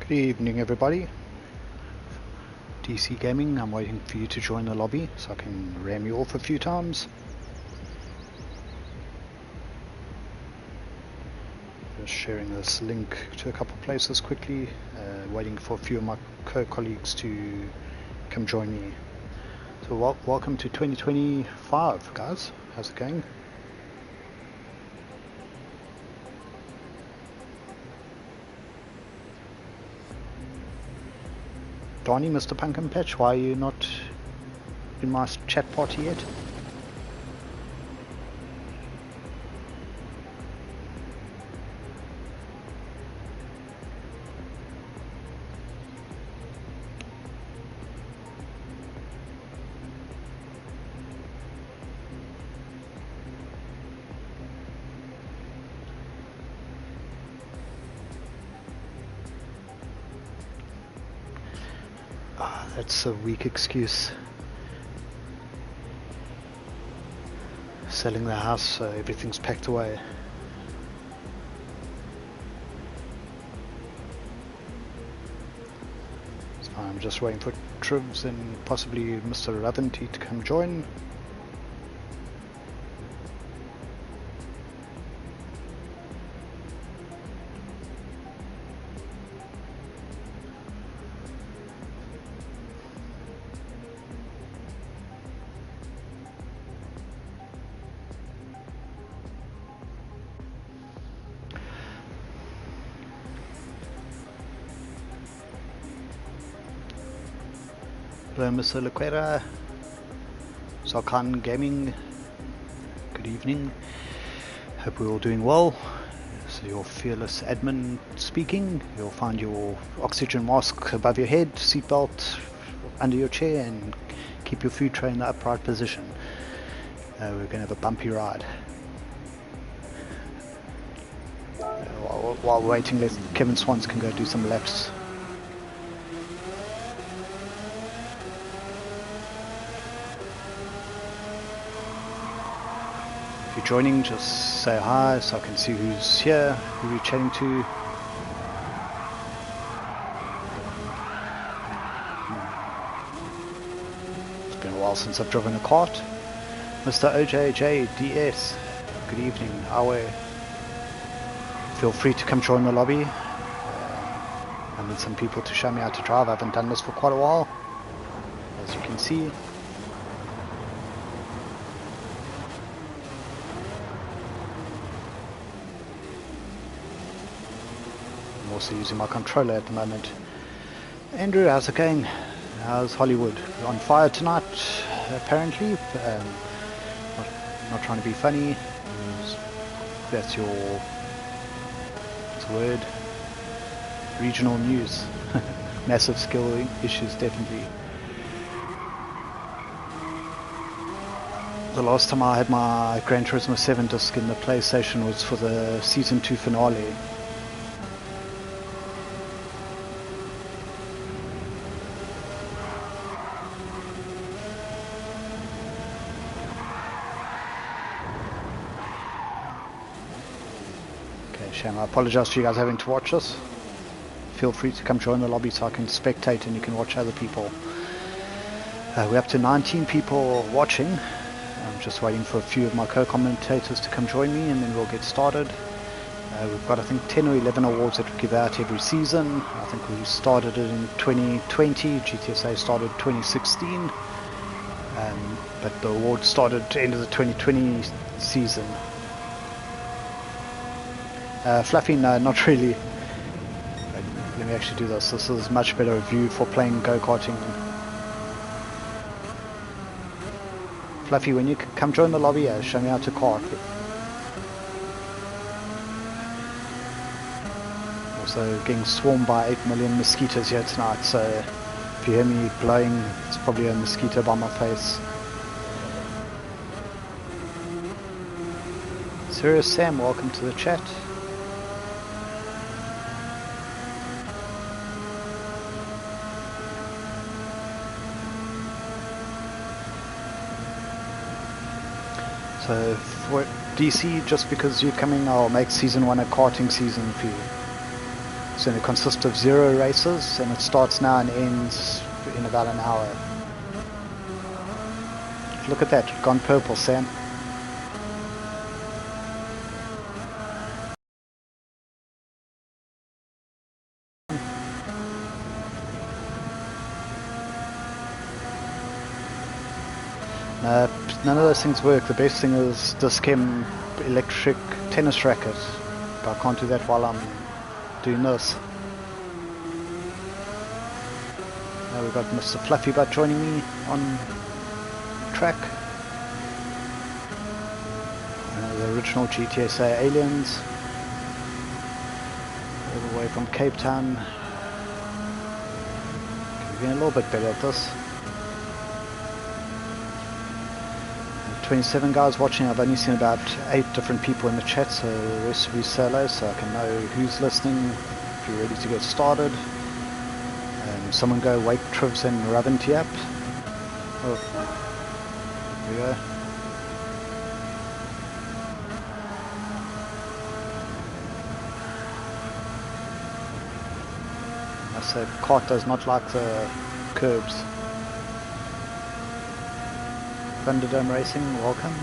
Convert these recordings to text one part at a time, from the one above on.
Good evening, everybody. DC Gaming, I'm waiting for you to join the lobby so I can ram you off a few times. Just sharing this link to a couple places quickly, waiting for a few of my co-colleagues to come join me. So welcome to 2025, guys. How's it going? Donnie, Mr. Pumpkin Patch, why are you not in my chat party yet? That's a weak excuse. Selling the house so everything's packed away. It's fine, I'm just waiting for Trivs and possibly Mr. Raventy to come join. Hello Mr. Lequera, Sarkan Gaming, good evening, hope we're all doing well. So your fearless admin speaking, you'll find your oxygen mask above your head, seatbelt under your chair, and keep your food tray in the upright position. We're going to have a bumpy ride. While waiting, Kevin Swans can go do some laps. If you're joining, just say hi so I can see who's here, who you're chatting to. It's been a while since I've driven a kart. Mr. OJJDS, good evening. Awe. Feel free to come join the lobby. I need some people to show me how to drive. I haven't done this for quite a while, as you can see. Also using my controller at the moment. Andrew, how's it going? How's Hollywood? On fire tonight, apparently. Not trying to be funny. That's your word. Regional news. Massive skill issues, definitely. The last time I had my Gran Turismo 7 disc in the PlayStation was for the Season 2 finale. I apologize for you guys having to watch this. Feel free to come join the lobby so I can spectate and you can watch other people. We're up to 19 people watching. I'm just waiting for a few of my co-commentators to come join me and then we'll get started. We've got I think 10 or 11 awards that we give out every season. I think we started it in 2020, GTSA started 2016, but the awards started at the end of the 2020 season. Fluffy, no, not really. Let me actually do this. This is much better view for playing go-karting. Fluffy, when you come join the lobby, show me how to kart. Also getting swarmed by 8 million mosquitoes here tonight, so if you hear me blowing, it's probably a mosquito by my face. Serious Sam, welcome to the chat. So for DC, just because you're coming, I'll make season 1 a karting season for you. So it consists of 0 races, and it starts now and ends in about an hour. Look at that, gone purple, Sam. None of those things work. The best thing is this chem electric tennis racket, but I can't do that while I'm doing this. Now we've got Mr. Fluffy Butt joining me on track. The original GTSA aliens, all the way from Cape Town. We're getting a little bit better at this. 27 guys watching. I've only seen about 8 different people in the chat, so the rest will be solo, so I can know who's listening. If you're ready to get started, someone go wake Trivs and Ravinti up. Oh, there we go. I say cart does not like the curbs. Thunderdome Racing, welcome.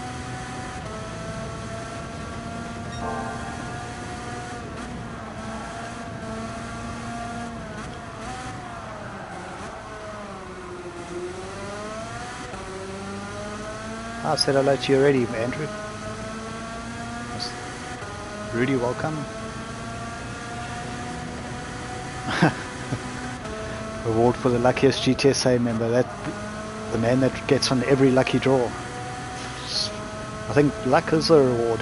I said hello to you already, Andrew. Rudy, welcome. Award for the luckiest GTSA member. That the man that gets on every lucky draw. I think luck is a reward.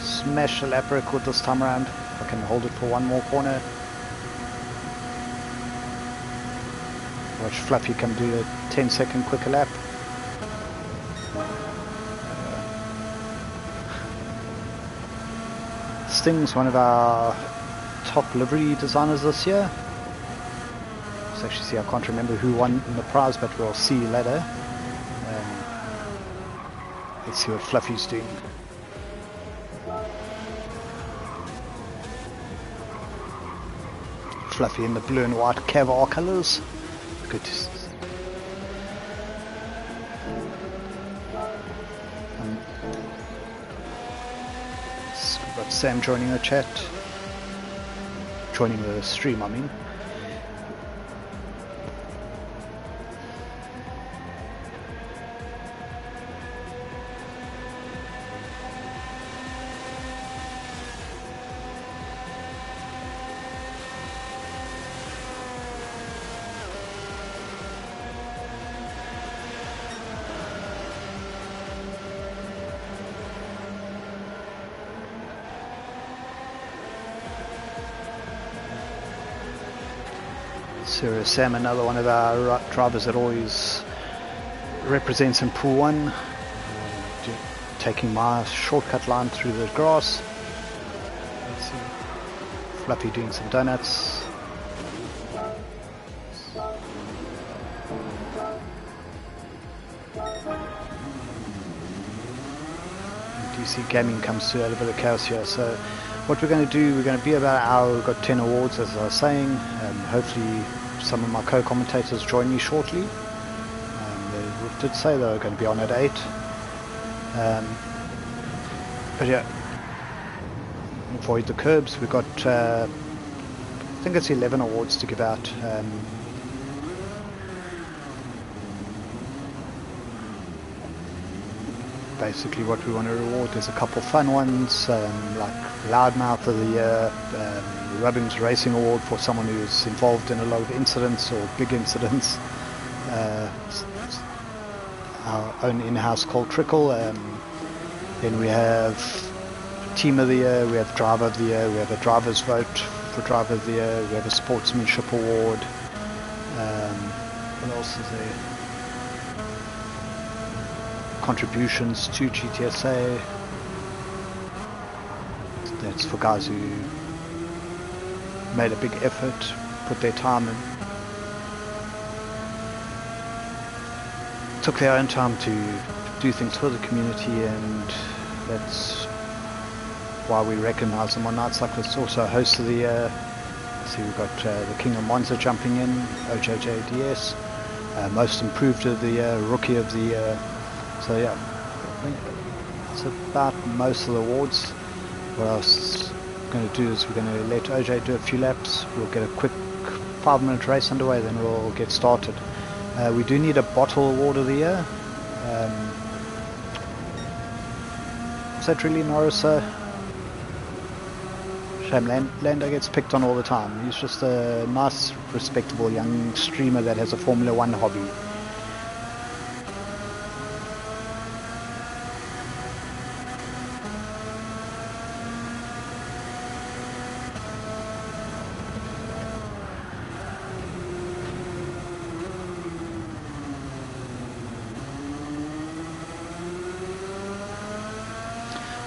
Smash the lap record this time around. If I can hold it for one more corner. Watch Fluffy come do a 10-second quicker lap. Sting's one of our top livery designers this year. Let's actually see, I can't remember who won in the prize, but we'll see later. Let's see what Fluffy's doing. Fluffy in the blue and white Cav colours. Good to see. We've got Sam joining the chat. Joining the stream, I mean. Sarah Sam, another one of our drivers that always represents in Pool 1, taking my shortcut line through the grass. Let's see. Fluffy doing some donuts. DC Gaming comes to a little bit of chaos here. So what we're going to do, we're going to be about an hour. We've got 10 awards, as I was saying. Hopefully some of my co-commentators join me shortly. They did say they were going to be on at 8. But yeah, avoid the curbs. We've got, I think it's 11 awards to give out. Basically what we want to reward, there's a couple fun ones, like Loudmouth of the Year, Rubbings Racing Award for someone who's involved in a lot of incidents or big incidents, our own in-house called Trickle. Then we have Team of the Year, we have Driver of the Year, we have a Driver's Vote for Driver of the Year, we have a Sportsmanship Award. What else is there? Contributions to GTSA. That's for guys who made a big effort, put their time in, took their own time to do things for the community, and that's why we recognise them on nights like this. Also host of the year. See, we've got the King of Monza jumping in, OJJDS, most improved of the year, rookie of the year. So yeah, I think that's about most of the awards. What else we're going to do is we're going to let OJ do a few laps. We'll get a quick 5-minute race underway, then we'll get started. We do need a bottle award of the year. Is that really Norris? Shame Lando gets picked on all the time. He's just a nice, respectable young streamer that has a Formula 1 hobby.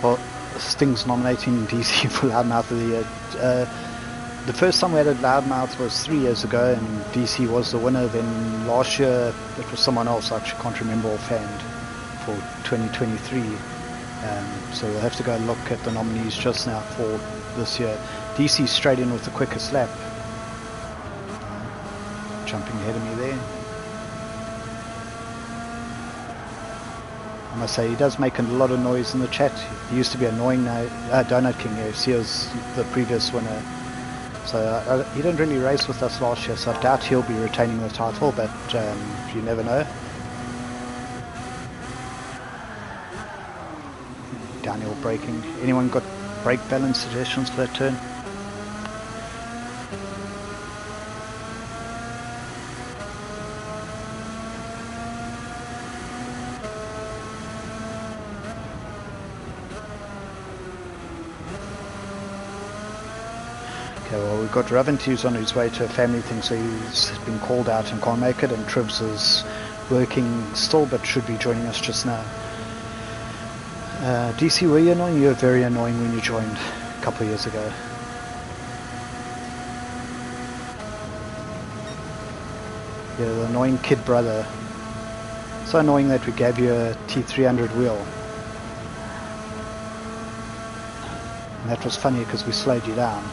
Well, Sting's nominating DC for Loudmouth of the Year. The first time we had a Loudmouth was 3 years ago, and DC was the winner. Then last year it was someone else, I actually can't remember offhand, for 2023. So we'll have to go look at the nominees just now for this year. DC straight in with the quickest lap. Jumping ahead of me there. I must say, he does make a lot of noise in the chat. He used to be annoying now. Donut King, yes, he was the previous winner. So he didn't really race with us last year, so I doubt he'll be retaining the title, but you never know. Downhill braking. Anyone got brake balance suggestions for that turn? Okay, well, we've got Ravent, who's on his way to a family thing, so he's been called out and can't make it, and Trivs is working still but should be joining us just now. DC, were you annoying? You were very annoying when you joined a couple of years ago. You're the annoying kid brother. So annoying that we gave you a T300 wheel. And that was funny because we slowed you down.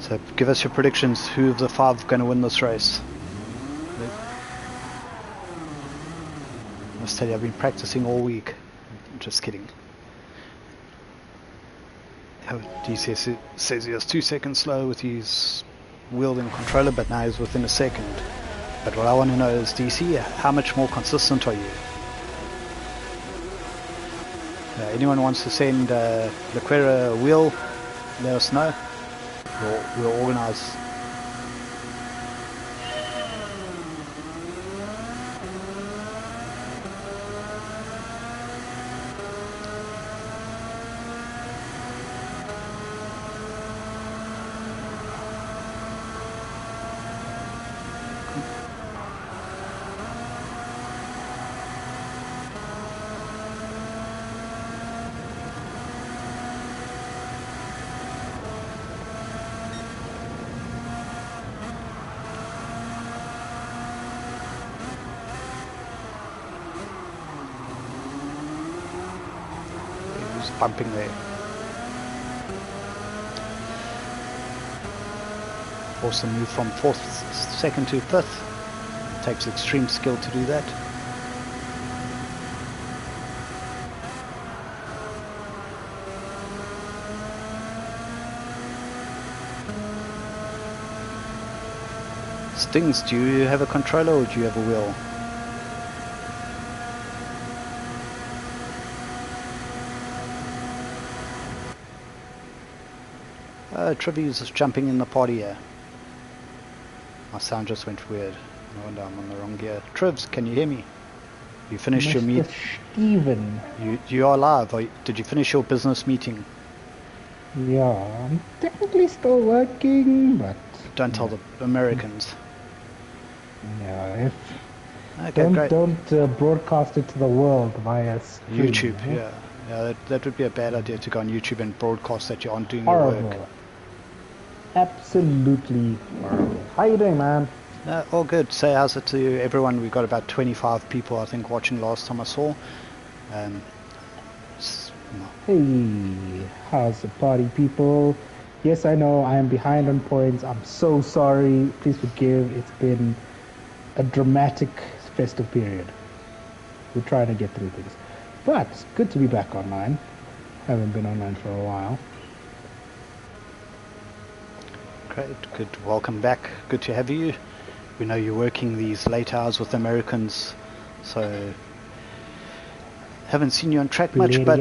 So give us your predictions. Who of the five are going to win this race? I must tell you, I've been practicing all week. I'm just kidding. DC says he was 2 seconds slow with his wheel and controller, but now he's within a second. But what I want to know is, DC, how much more consistent are you? Anyone wants to send Lequera a wheel, let us know. We'll organise. Pumping there. Also move from second to fifth. It takes extreme skill to do that. Stings, do you have a controller or do you have a wheel? Trivia's is jumping in the party here. My sound just went weird. No wonder I'm on the wrong gear. Trivs, can you hear me? You finished your meet. Steven. You are live. Did you finish your business meeting? Yeah, I'm technically still working, but don't tell the Americans. Yeah, if okay, don't broadcast it to the world via stream, YouTube. Yeah, that would be a bad idea to go on YouTube and broadcast that you aren't doing horrible. your work. Absolutely horrible. How you doing, man? All good. Say how's it to everyone. We got about 25 people, I think, watching last time I saw. Hey, how's the party, people? Yes, I know I am behind on points. I'm so sorry. Please forgive. It's been a dramatic festive period. We're trying to get through things. But it's good to be back online. Haven't been online for a while. Great, good. Welcome back. Good to have you. We know you're working these late hours with Americans, so haven't seen you on track much, but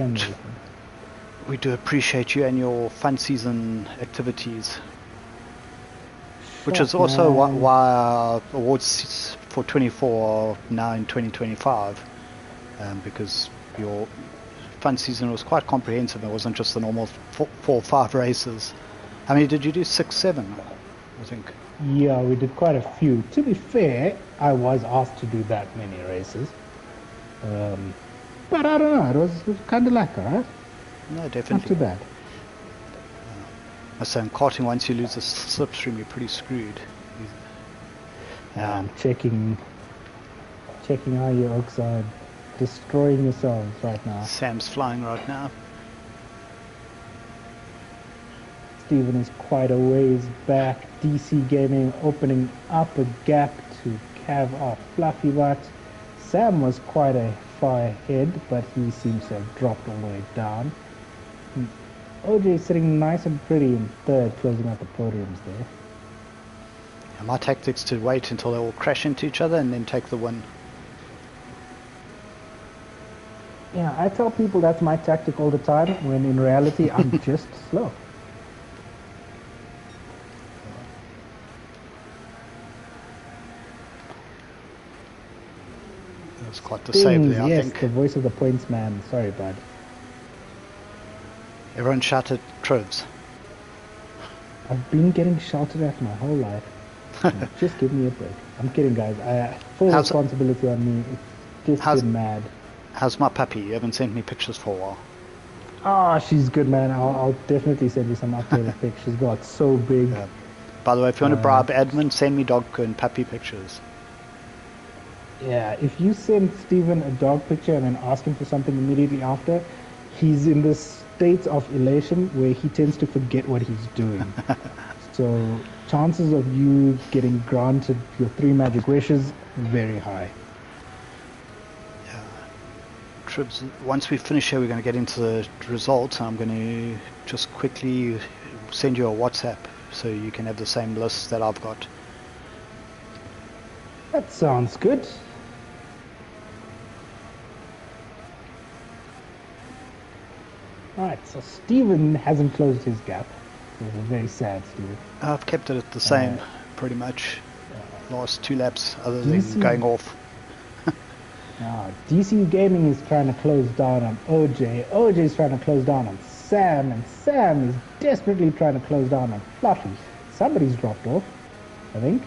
we do appreciate you and your fun season activities. Which is also why our awards for 24 are now in 2025, because your fun season was quite comprehensive. It wasn't just the normal 4 or 5 races. How many did you do? 6, 7, I think. Yeah, we did quite a few. To be fair, I was asked to do that many races. But I don't know, it was kind of like, alright? No, definitely. Not too bad. So in karting, once you lose the slipstream, you're pretty screwed. I'm checking how your oaks are destroying yourselves right now. Sam's flying right now. Steven is quite a ways back. DC Gaming opening up a gap to Cav off Fluffy Butt. Sam was quite a far ahead, but he seems to have dropped all the way down. OJ sitting nice and pretty in third, closing out the podiums there. Yeah, my tactic's to wait until they all crash into each other and then take the win. Yeah, I tell people that's my tactic all the time, when in reality I'm just slow. That was quite the save there, I think. Yes, the voice of the points man. Sorry, bud. Everyone shouted Trivs. I've been getting shouted at my whole life. Just give me a break. I'm kidding, guys. Full responsibility on me. It's just been mad. How's my puppy? You haven't sent me pictures for a while. Ah, she's good, man. I'll definitely send you some updated pics. She's got so big. Yeah. By the way, if you want to bribe admin, send me dog and puppy pictures. Yeah, if you send Steven a dog picture and then ask him for something immediately after, he's in this state of elation where he tends to forget what he's doing. So chances of you getting granted your 3 magic wishes, very high. Yeah. Tribs, once we finish here, we're going to get into the results. I'm going to just quickly send you a WhatsApp so you can have the same list that I've got. That sounds good. Alright, so Steven hasn't closed his gap. It was very sad, Steven. I've kept it at the same, pretty much. Last 2 laps, other than going off. DC Gaming is trying to close down on OJ. OJ is trying to close down on Sam. And Sam is desperately trying to close down on Fluffy. Somebody's dropped off, I think.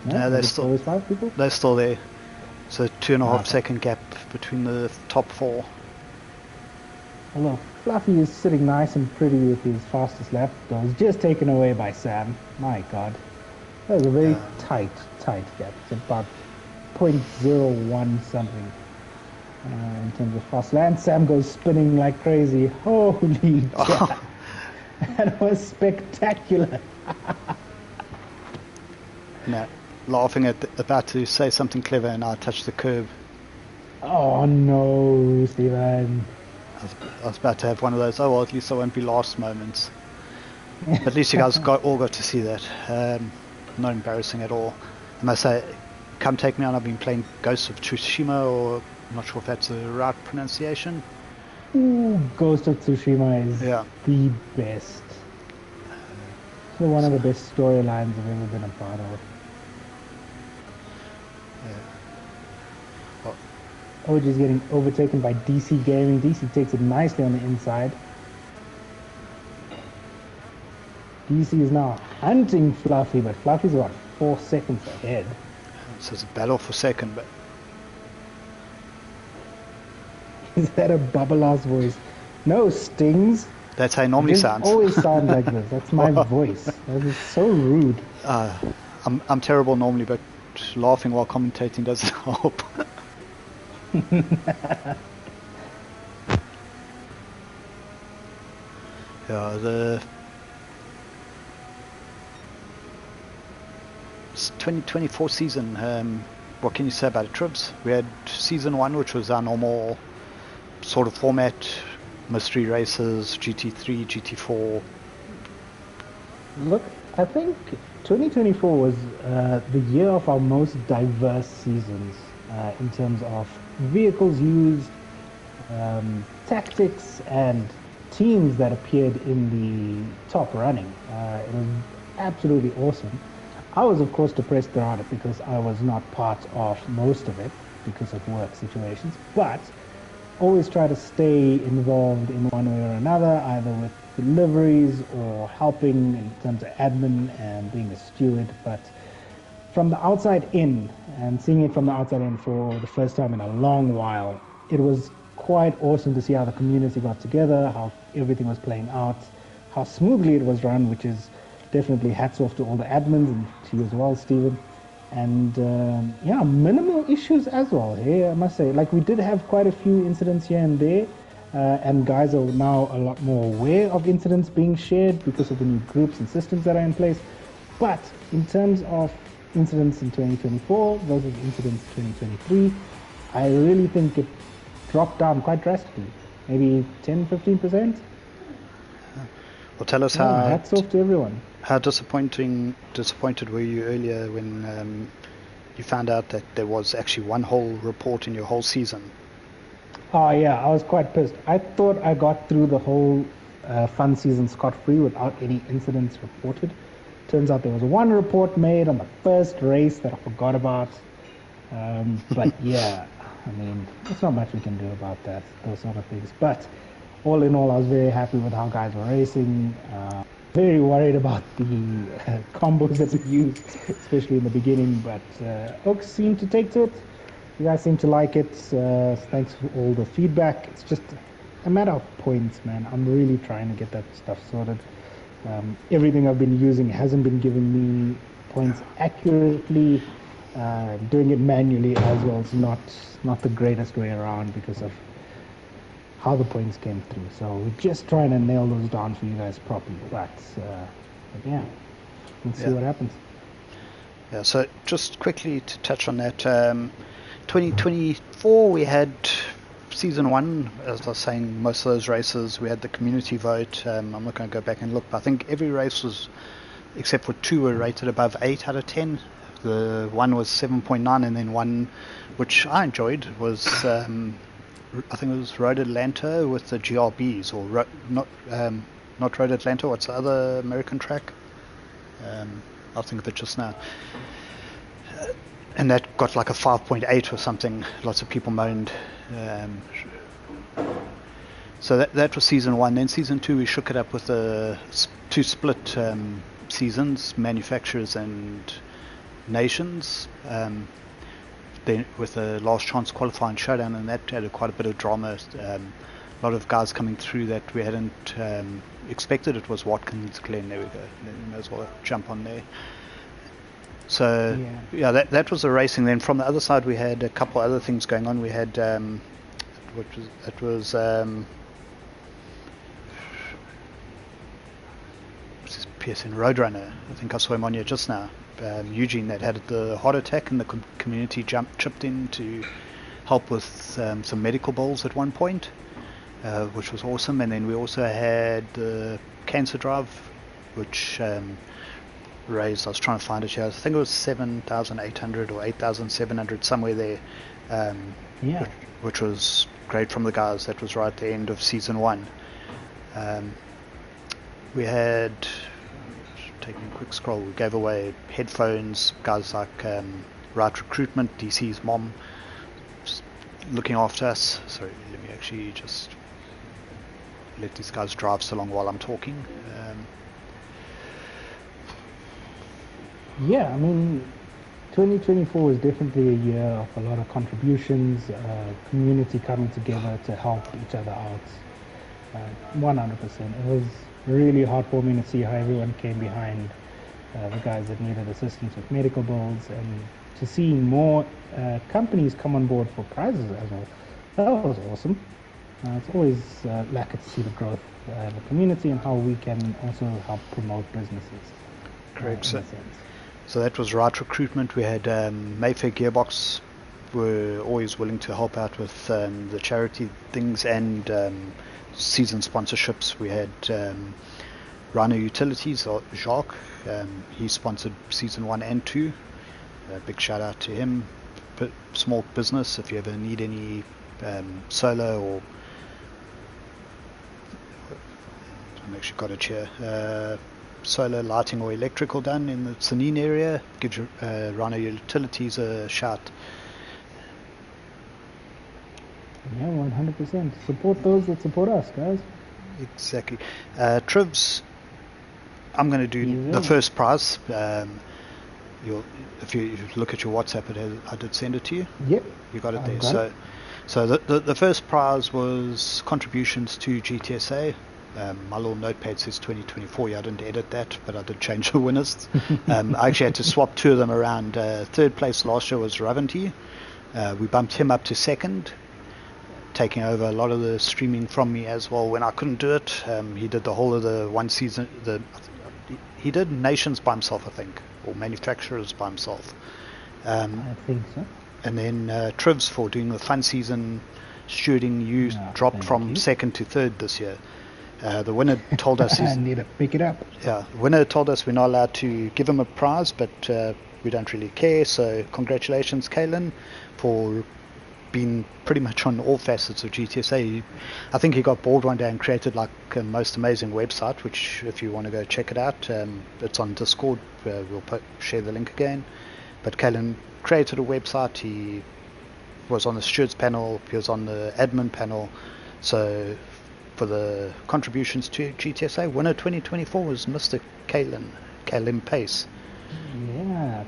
No, they're still 5 people? They're still there. So 2.5 second gap between the top 4. Although Fluffy is sitting nice and pretty with his fastest lap. That was just taken away by Sam. My God. That was a very tight gap. It's about 0.01 something in terms of fast land. Sam goes spinning like crazy. Holy crap. That was spectacular. No, laughing about to say something clever and I touched the curb. Oh no, Steven. I was about to have one of those, oh well, at least I won't be last moments. But at least you guys all got to see that. Not embarrassing at all. I must say, come take me on. I've been playing Ghosts of Tsushima, or I'm not sure if that's the right pronunciation. Ooh, Ghost of Tsushima is Yeah. the best. One of the best storylines I've ever been a part of. Well, OG is getting overtaken by DC Gaming. DC takes it nicely on the inside. DC is now hunting Fluffy, but Fluffy's about 4 seconds ahead. so it's a battle for second, but Is that a Bubble-ass voice? No, Stings. that's how it normally sounds. Always sound like this. That's my voice. That is so rude. I'm terrible normally, but laughing while commentating doesn't help. Yeah, the 2024 season, what can you say about it, Tribs? We had season 1, which was our normal sort of format, mystery races, GT3, GT4. Look, I think 2024 was the year of our most diverse seasons in terms of vehicles used, tactics, and teams that appeared in the top running. It was absolutely awesome. I was, of course, depressed about it because I was not part of most of it because of work situations, but always try to stay involved in one way or another, either with deliveries or helping in terms of admin and being a steward. But from the outside in, and seeing it from the outside in for the first time in a long while, it was quite awesome to see how the community got together, how everything was playing out, how smoothly it was run, which is definitely hats off to all the admins and to you as well, Stephen. And yeah, minimal issues as well here, I must say. Like, we did have quite a few incidents here and there, and guys are now a lot more aware of incidents being shared because of the new groups and systems that are in place. But in terms of incidents in 2024 versus incidents 2023, I really think it dropped down quite drastically, maybe 10-15%. Well, tell us how. Hats off to everyone. How disappointed were you earlier when you found out that there was actually one whole report in your whole season? Oh yeah, I was quite pissed. I thought I got through the whole fun season scot-free without any incidents reported. Turns out there was one report made on the first race that I forgot about. But yeah, I mean, there's not much we can do about that, those sort of things. But all in all, I was very happy with how guys were racing. Very worried about the combos that we used, especially in the beginning. But Oaks seemed to take to it. You guys seem to like it. Thanks for all the feedback. It's just a matter of points, man. I'm really trying to get that stuff sorted. Everything I've been using hasn't been giving me points accurately. Doing it manually as well is not the greatest way around because of how the points came through. So we're just trying to nail those down for you guys properly. But yeah, we'll see what happens. Yeah, so just quickly to touch on that, 2024 we had season 1, as I was saying, most of those races we had the community vote. I'm not going to go back and look, but I think every race was, except for 2, were rated above 8 out of 10. The one was 7.9, and then one which I enjoyed was I think it was Road Atlanta with the GRBs, or not Road Atlanta. What's the other American track? I'll think of it just now. And that got like a 5.8 or something. Lots of people moaned. So that was season 1. Then season 2 we shook it up with the 2 split seasons, manufacturers and nations. Then with the last chance qualifying showdown, and that added quite a bit of drama. A lot of guys coming through that we hadn't expected. It was Watkins, Glenn, there we go. You may as well jump on there. So yeah, that was the racing. Then from the other side we had a couple other things going on. We had PSN Roadrunner. I think I saw him on here just now. Eugene that had the heart attack, and the community chipped in to help with some medical bills at one point, which was awesome. And then we also had the cancer drive, which raised, I was trying to find it here, I think it was 7,800 or 8,700, somewhere there, Yeah. which was great from the guys. That was right at the end of season 1. We had, taking a quick scroll, we gave away headphones, guys like Right Recruitment, DC's mom, just looking after us. Sorry, let me actually just let these guys drive so long while I'm talking. Yeah, I mean, 2024 is definitely a year of a lot of contributions, community coming together to help each other out. 100%. It was really heartwarming to see how everyone came behind the guys that needed assistance with medical bills, and to see more companies come on board for prizes as well. That was awesome. It's always lucky to see the growth in the community and how we can also help promote businesses. Correct. So that was Right Recruitment. We had Mayfair Gearbox were always willing to help out with the charity things and season sponsorships. We had Rhino Utilities, or Jacques. He sponsored season 1 and 2. Big shout out to him. Small business, if you ever need any solar or I've actually got it here. Solar, lighting or electrical done in the Tsanin area, give Rhino Utilities a shout. Yeah, 100%. Support those that support us, guys. Exactly. Trivs, I'm going to do the first prize. If you look at your WhatsApp, I did send it to you. Yep. You got it there. So the first prize was contributions to GTSA. My little notepad says 2024. Yeah, I didn't edit that, but I did change the winners. I actually had to swap 2 of them around. Third place last year was Ravanti. We bumped him up to second, taking over a lot of the streaming from me as well when I couldn't do it. He did the whole of the one season. He did Nations by himself, I think, or Manufacturers by himself. I think so. And then Trivs for doing the fun season stewarding. You dropped from second to third this year. The winner told us I need to pick it up. Yeah, the winner told us we're not allowed to give him a prize, but we don't really care. So congratulations, Kalen, for being pretty much on all facets of GTSA. I think he got bored one day and created like a most amazing website, which if you want to go check it out, it's on Discord. We'll share the link again. But Kalen created a website. He was on the stewards panel. He was on the admin panel. So for the contributions to GTSA, winner 2024 was Mr. Kalen Pace. Yeah,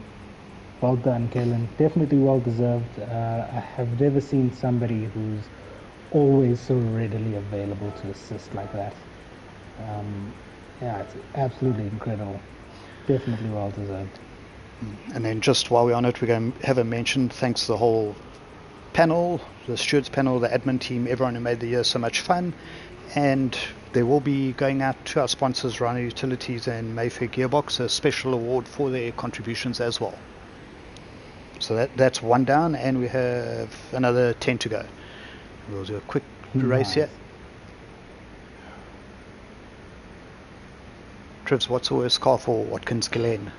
well done, Kalen. Definitely well deserved. I have never seen somebody who's always so readily available to assist like that. Yeah, it's absolutely incredible. Definitely well deserved. And then just while we're on it, we're going to have a mention. Thanks to the whole panel, the stewards panel, the admin team, everyone who made the year so much fun. And there will be going out to our sponsors, Rhino Utilities and Mayfair Gearbox, a special award for their contributions as well. So that's 1 down, and we have another 10 to go. We'll do a quick race here. Trivs, what's the worst car for Watkins Glen?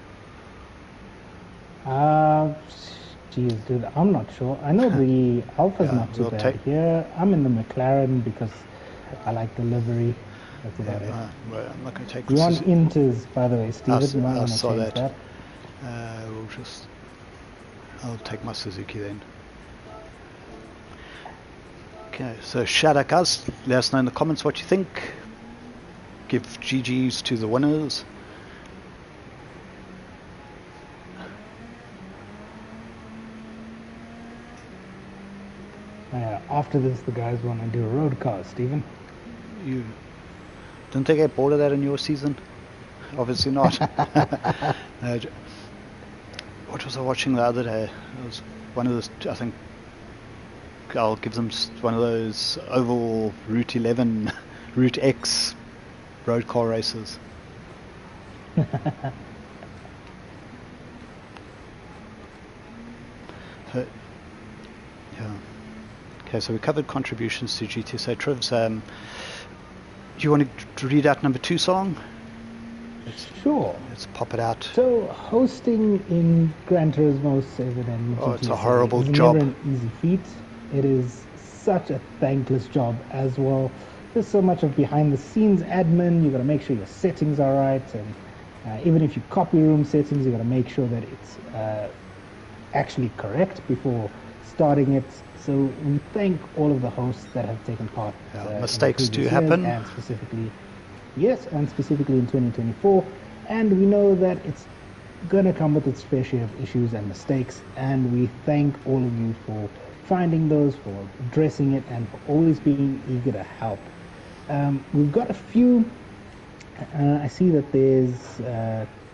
Geez, dude, I'm not sure. I know the Alpha's not too bad here. I'm in the McLaren because I like the livery. That's about it. Well, I'm not going to take. You want Inters, by the way, Steven. I saw that. I'll take my Suzuki then. Okay, so shout out, guys. Let us know in the comments what you think. Give GGs to the winners. After this, the guys want to do a road car, Steven. You didn't they get bored of that in your season? Obviously not. What was I watching the other day? It was one of those, I think I'll give them one of those oval Route 11, Route X road car races. Yeah. Okay, so we covered contributions to GTSA Trivs. Do you want to read out number 2 song? Sure. Let's pop it out. So, hosting in Gran Turismo 7 and GTSA It's a horrible is job. never an easy feat. It is such a thankless job as well. There's so much of behind the scenes admin. You got to make sure your settings are right, and even if you copy room settings, you got to make sure that it's actually correct before starting it. So we thank all of the hosts that have taken part. Mistakes do years, happen. And specifically in 2024. And we know that it's going to come with its fair share of issues and mistakes. And we thank all of you for finding those, for addressing it, and for always being eager to help. We've got a few. I see that there's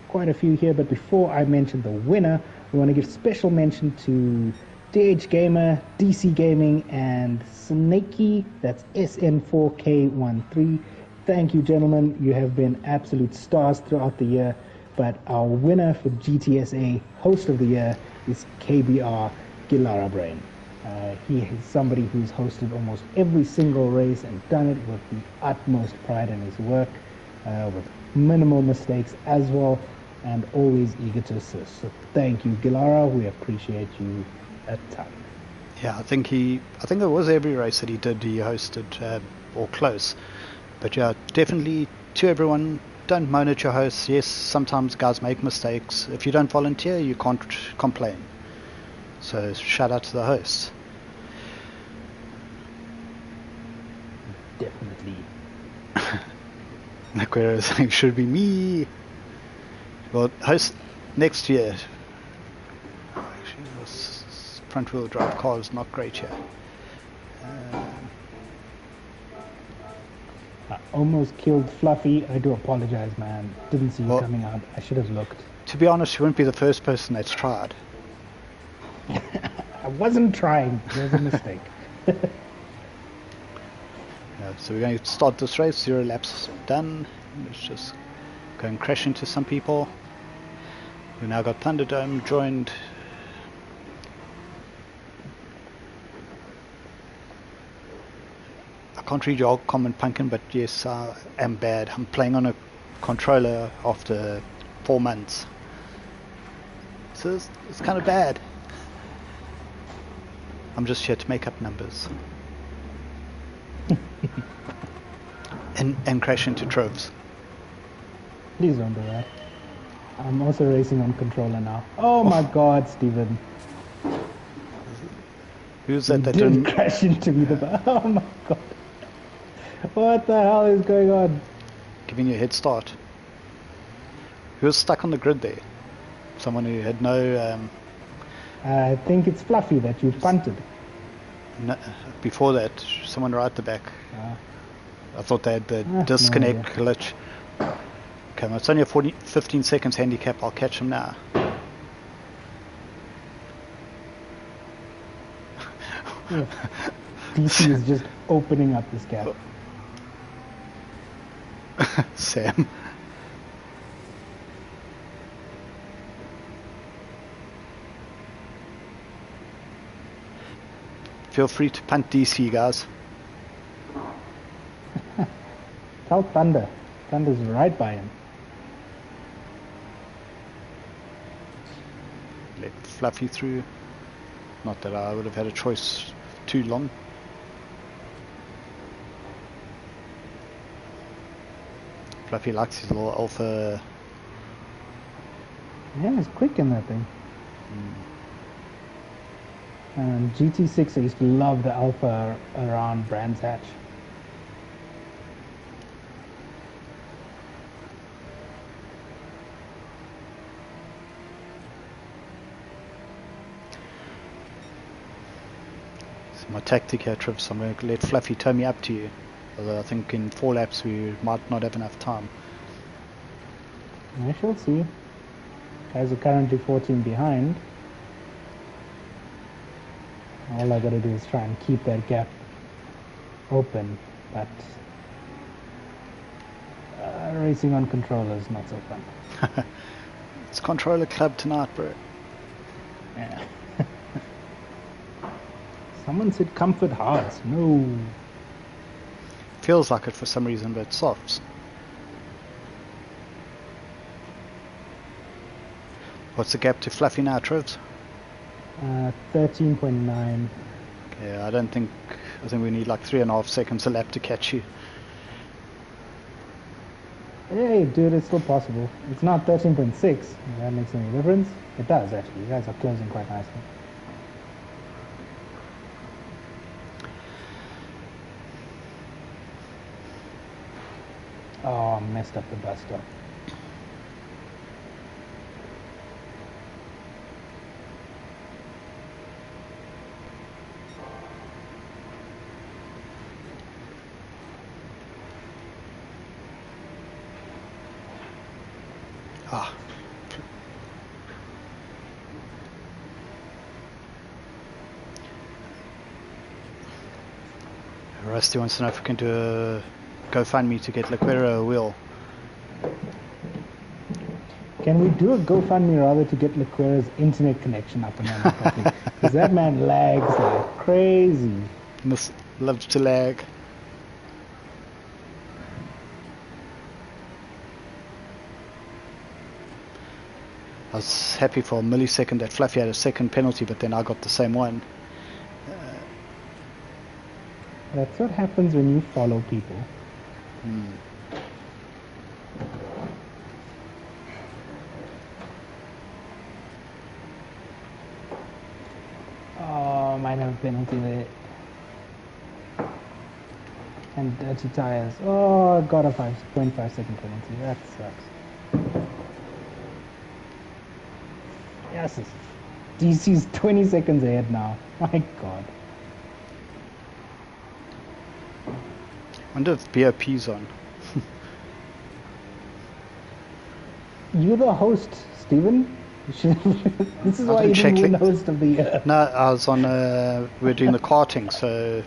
quite a few here, but before I mention the winner, we want to give special mention to DH Gamer, DC Gaming, and Snakey. That's SN4K13. Thank you, gentlemen. You have been absolute stars throughout the year. But our winner for GTSA Host of the Year is KBR Gilara Brain. He is somebody who's hosted almost every single race and done it with the utmost pride in his work, with minimal mistakes as well, and always eager to assist. So thank you, Gilara. We appreciate you a ton. Yeah, I think it was every race that he did, he hosted, or close. But yeah, definitely to everyone, don't moan at your hosts. Yes, sometimes guys make mistakes. If you don't volunteer, you can't complain. So shout out to the hosts. Definitely. Naquera is saying, should be me. Well, host next year. Actually, this front wheel drive car is not great here. I almost killed Fluffy. I do apologize, man. Didn't see you coming out. I should have looked. To be honest, you wouldn't be the first person that's tried. I wasn't trying. It was a mistake. So we're going to start this race. 0 laps done. Let's just go and crash into some people. We've now got Thunderdome joined. I can't read your comment, Pumpkin, but yes, I am bad. I'm playing on a controller after 4 months. So it's kind of bad. I'm just here to make up numbers. and crash into troves. Please don't do that. I'm also racing on controller now. Oh my god, Steven. Who's that that didn't crash into me? Oh my god. What the hell is going on? Giving you a head start. Who was stuck on the grid there? Someone who had no... I think it's Fluffy that you punted. No, before that, someone right at the back. I thought they had the disconnect glitch. Okay, well, it's only a 15 seconds handicap. I'll catch him now. Yeah. DC is just opening up this gap. Sam. Feel free to punt DC, guys. Tell Thunder. Thunder's right by him. Let Fluffy through. Not that I would have had a choice too long. Fluffy likes his little alpha. Yeah, he's quick in that thing. GT6, I used to love the alpha around Brands Hatch. So my tactic here, Trips, I'm going to let Fluffy tow me up to you. Although I think in 4 laps we might not have enough time. I shall see. Guys are currently 14 behind. All I gotta do is try and keep that gap open, but racing on controller is not so fun. It's controller club tonight, bro. Yeah. Someone said comfort hards. No. Feels like it for some reason, but it's softs. What's the gap to Fluffy now, Trivs? 13.9. Okay, I think we need like 3.5 seconds a lap to catch you. Hey, dude, it's still possible. It's not 13.6. If that makes any difference. It does, actually. You guys are closing quite nicely. Oh, messed up the bus stop. Ah. Rusty wants to know if we can do a GoFundMe to get Lequera a wheel. Can we do a GoFundMe rather to get Lequera's internet connection up and running properly? Because that man lags like crazy. Loves to lag. I was happy for a millisecond that Fluffy had a second penalty, but then I got the same one. That's what happens when you follow people. Oh, might have a penalty there. And dirty tires. Oh, got a 5.5 second penalty. That sucks. Yes, DC's 20 seconds ahead now. My God. I wonder if BOP's on. You're the host, Stephen. This is why you didn't win host of the year. No, I was on. We're doing the karting, so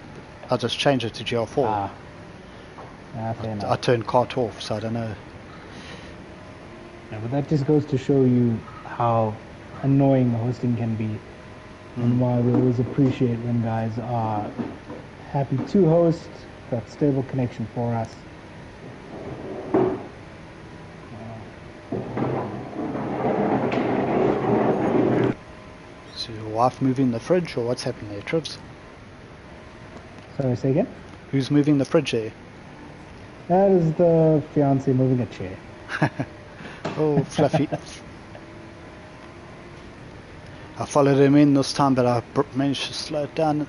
I'll just change it to GL4. Fair enough. I turned kart off, so I don't know. Yeah, but that just goes to show you how annoying hosting can be, and why we always appreciate when guys are happy to host, got stable connection for us. So your wife moving the fridge, or what's happening there, Trivs? Sorry, say again? Who's moving the fridge there? That is the fiance moving a chair. Oh, Fluffy. I followed him in this time, but I managed to slow it down.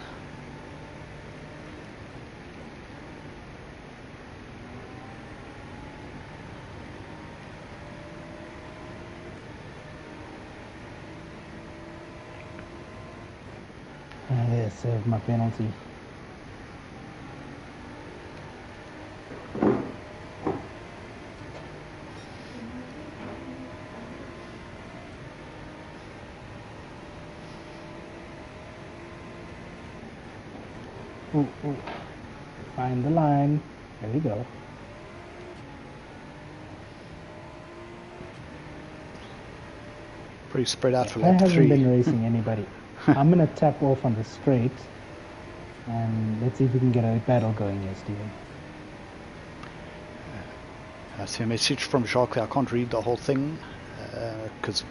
There, saved my penalty. Ooh, ooh. Find the line. There we go. Pretty spread out for I lap 3. haven't been racing anybody. I'm going to tap off on the straight, and let's see if we can get a battle going here, Steven. I see a message from Jacques. I can't read the whole thing because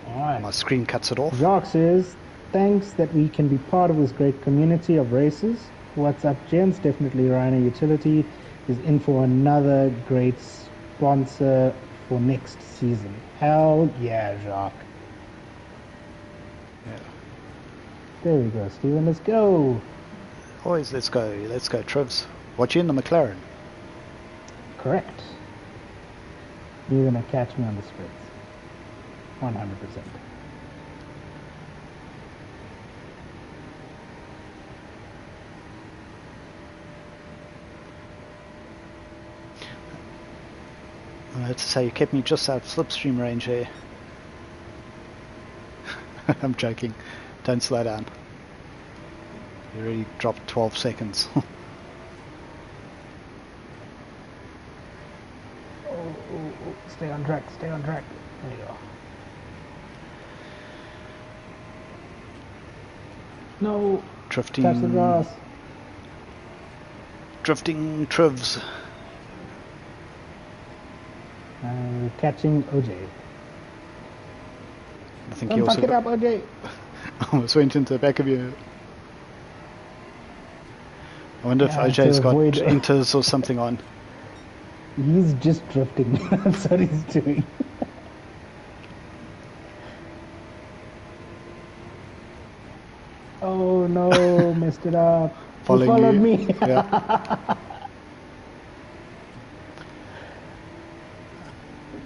my screen cuts it off. Jacques says, thanks that we can be part of this great community of racers. What's up, gents? Definitely Rhino Utility is in for another great sponsor for next season. Hell yeah, Jacques. Yeah. There we go, Steven. Let's go. Always, let's go, Trivs. What, you in the McLaren? Correct. You're going to catch me on the straights. 100%. I have to say, you kept me just out of slipstream range here. I'm joking. Don't slow down. You already dropped 12 seconds. Oh, stay on track, stay on track. There you go. No. Drifting. Touch the grass. Drifting Trivs. Catching OJ. I think Don't he also fuck it up, OJ. almost went into the back of you. I wonder if OJ's got inters or something on. He's just drifting. That's what he's doing. Oh no, messed it up. He followed me. Yeah.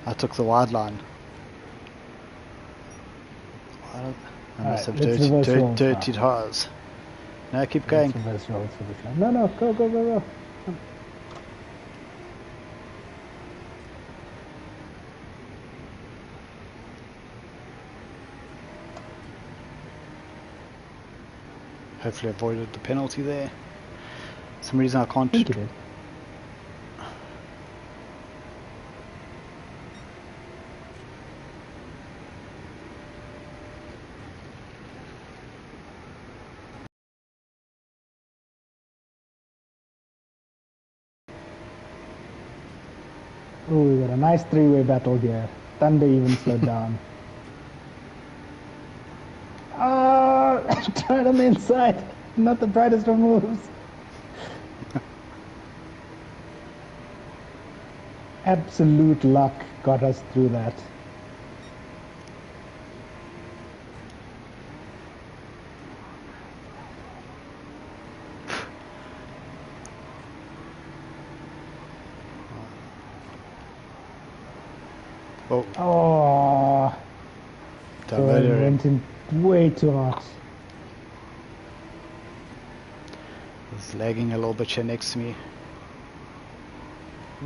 I took the wide line. I must have dirty tires. No, keep going. No, go. Hopefully avoided the penalty there. For some reason I can't. I think you did. Oh, we got a nice three-way battle here. Thunder even slowed down. Tried on the inside. Not the brightest of moves. Absolute luck got us through that. Oh, went in way too hot. It's lagging a little bit here next to me.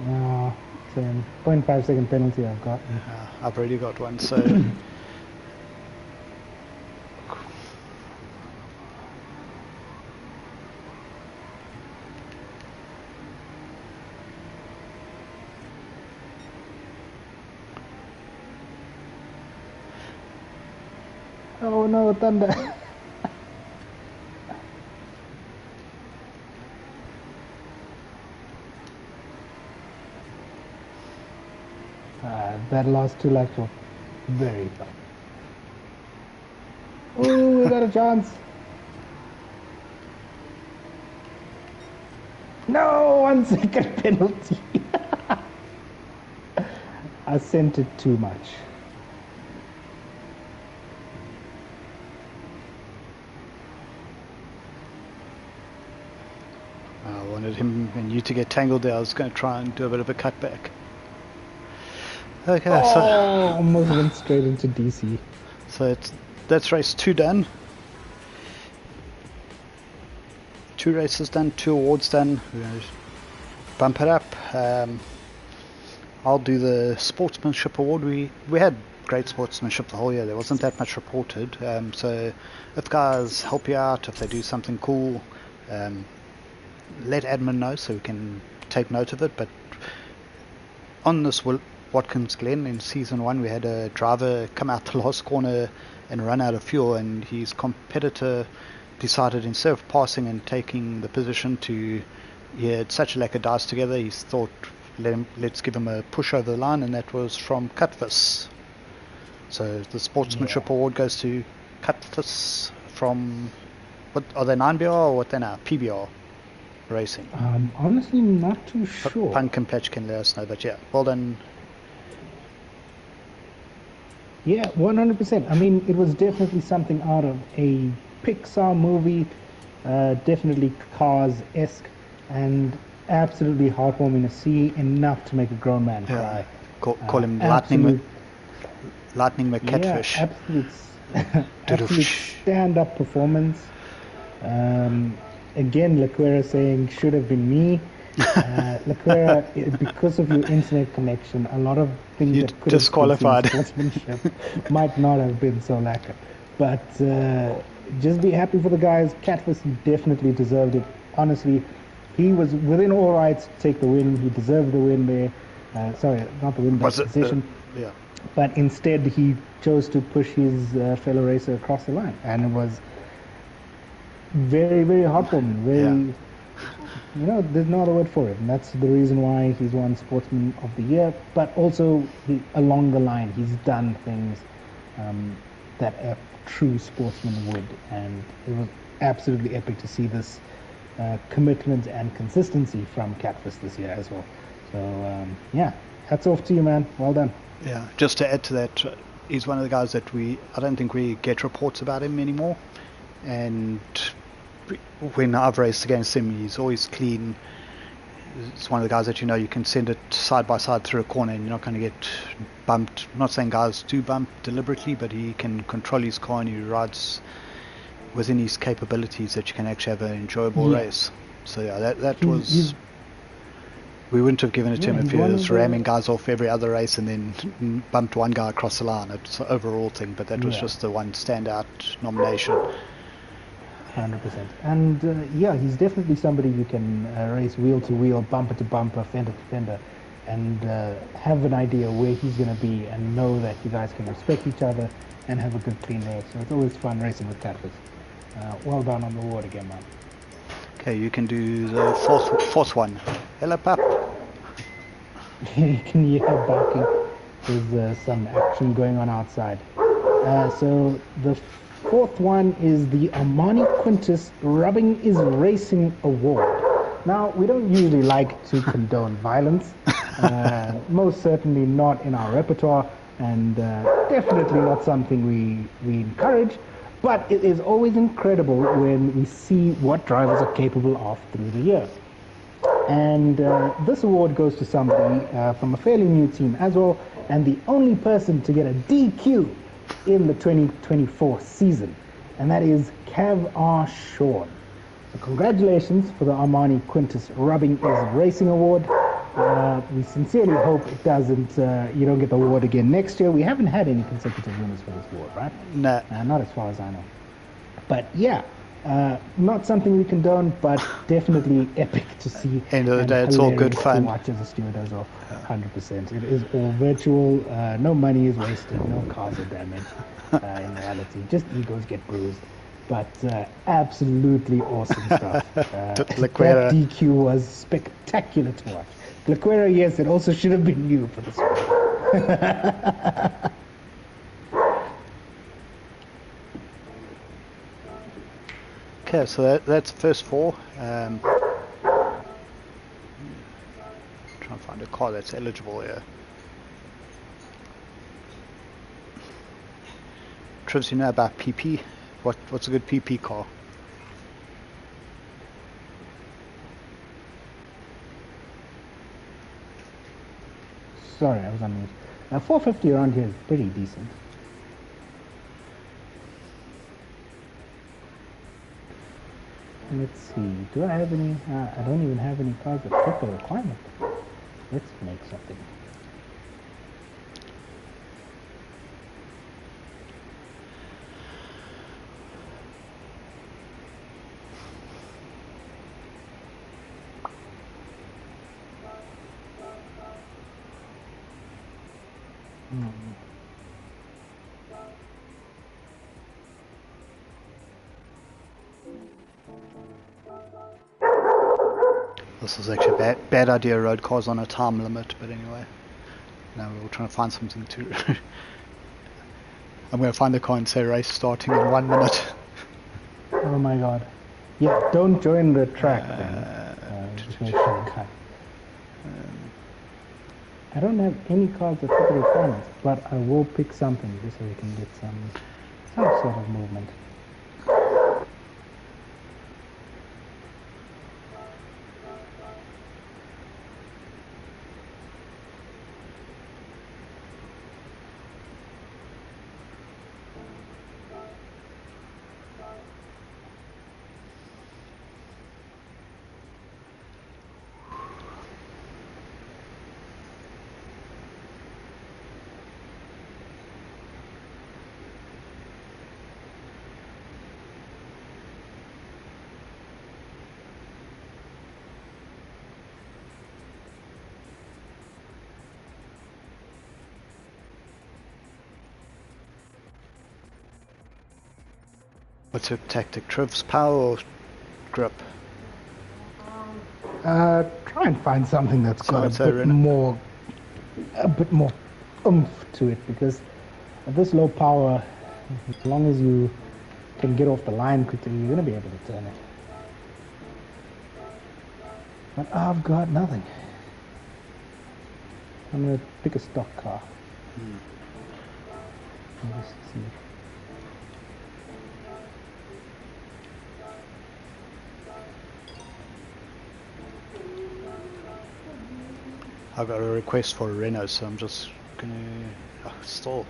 No, same. 0.5 second penalty I've got. I've already got one, so... Oh no, Thunder. That last two laps were very tough. Oh, we got a chance. No, 1 second penalty. I sent it too much. I wanted him and you to get tangled there. I was going to try and do a bit of a cutback. Okay, so almost went straight into DC. So that's race 2 done. 2 races done, 2 awards done. We're going to bump it up. I'll do the sportsmanship award. We had great sportsmanship the whole year. There wasn't that much reported. So if guys help you out, if they do something cool, let admin know so we can take note of it. But on this Watkins Glen in season 1, we had a driver come out the last corner and run out of fuel, and his competitor decided, instead of passing and taking the position, he had such a lack of dice together, he thought, let's give him a push over the line, and that was from Cutvis. So the sportsmanship award goes to Cutvis from, what are they, 9BR or what they now, PBR Racing? Honestly not too sure. Pumpkin Patch can let us know, but yeah, well done. Yeah, 100%. I mean, it was definitely something out of a Pixar movie, definitely Cars-esque, and absolutely heartwarming to see, enough to make a grown man cry. Call him Lightning McCatfish. Yeah, absolute stand-up performance. Again, Lequera saying, should have been me. Lequera, because of your internet connection, a lot of things you that could disqualified. have sportsmanship might not have been so lacquer. But just be happy for the guys. Catfish definitely deserved it. Honestly, he was within all rights to take the win. He deserved the win there. Sorry, not the win, but the position. Yeah. But instead, he chose to push his fellow racer across the line, and it was very, very hot woman. Yeah. Very, there's no other word for it, and that's the reason why he's won Sportsman of the Year. But also, along the line, he's done things that a true sportsman would, and it was absolutely epic to see this commitment and consistency from Catfish this year as well. So yeah, hats off to you, man. Well done. Yeah. Just to add to that, he's one of the guys that I don't think we get reports about him anymore, and when I've raced against him, he's always clean. It's one of the guys that you can send it side by side through a corner and you're not going to get bumped. I'm not saying guys do bump deliberately, but he can control his car and he rides within his capabilities that you can actually have an enjoyable race. So yeah, that was... We wouldn't have given it to him if he was ramming guys off every other race and then bumped one guy across the line. It's an overall thing, but that was just the one standout nomination. 100%. And yeah, he's definitely somebody you can race wheel to wheel, bumper to bumper, fender to fender, and have an idea where he's going to be and know that you guys can respect each other and have a good clean road. So it's always fun racing with Catfish. Well done on the award again, man. Okay, you can do the fourth one. Hello, pup. You can hear barking. There's some action going on outside. So the fourth one is the Armani Quintus Rubbing is Racing Award. Now, we don't usually like to condone violence, most certainly not in our repertoire, and definitely not something we encourage, but it is always incredible when we see what drivers are capable of through the year. And this award goes to somebody from a fairly new team as well, and the only person to get a DQ in the 2024 season, and that is Cav R. Sean. So congratulations for the Armani Quintus Rubbing is Racing Award. We sincerely hope it doesn't, you don't get the award again next year. We haven't had any consecutive winners for this award, right? No. Not as far as I know. But yeah, not something we condone, but definitely epic to see. End of the day, it's all good fun. To watch as a steward as well, 100%. It is all virtual. No money is wasted. No cars are damaged. In reality, just egos get bruised. But absolutely awesome stuff. That DQ was spectacular to watch. Lequera, yes, it also should have been you for this one. Okay, so that's the first four. Trying to find a car that's eligible here. Trivs, you know about PP? What's a good PP car? Sorry, I was on mute. 450 around here is pretty decent. Let's see. Do I have any? I don't even have any cars that fit the requirement. Let's make something. This is actually a bad idea, road cars on a time limit, but anyway. Now we're all trying to find something to... I'm going to find the car and say race starting in 1 minute. Oh my god. Yeah, don't join the track then. Just make sure you can't. I don't have any cars that fit the requirements, but I will pick something just so we can get some sort of movement. What's your tactic? Trivs, power or grip? Try and find something that's So got I'd say a bit more oomph to it, because at this low power, as long as you can get off the line quickly, you're going to be able to turn it. But I've got nothing. I'm going to pick a stock car. And just see. I got a request for a Renault, so I'm just gonna stall.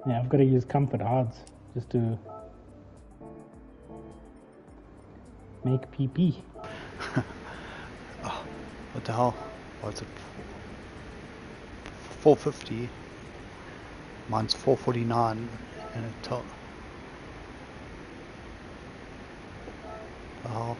Yeah, I've got to use comfort hards just to make PP. Oh, what the hell? What's it? 450. Mine's 449 and a top. Oh.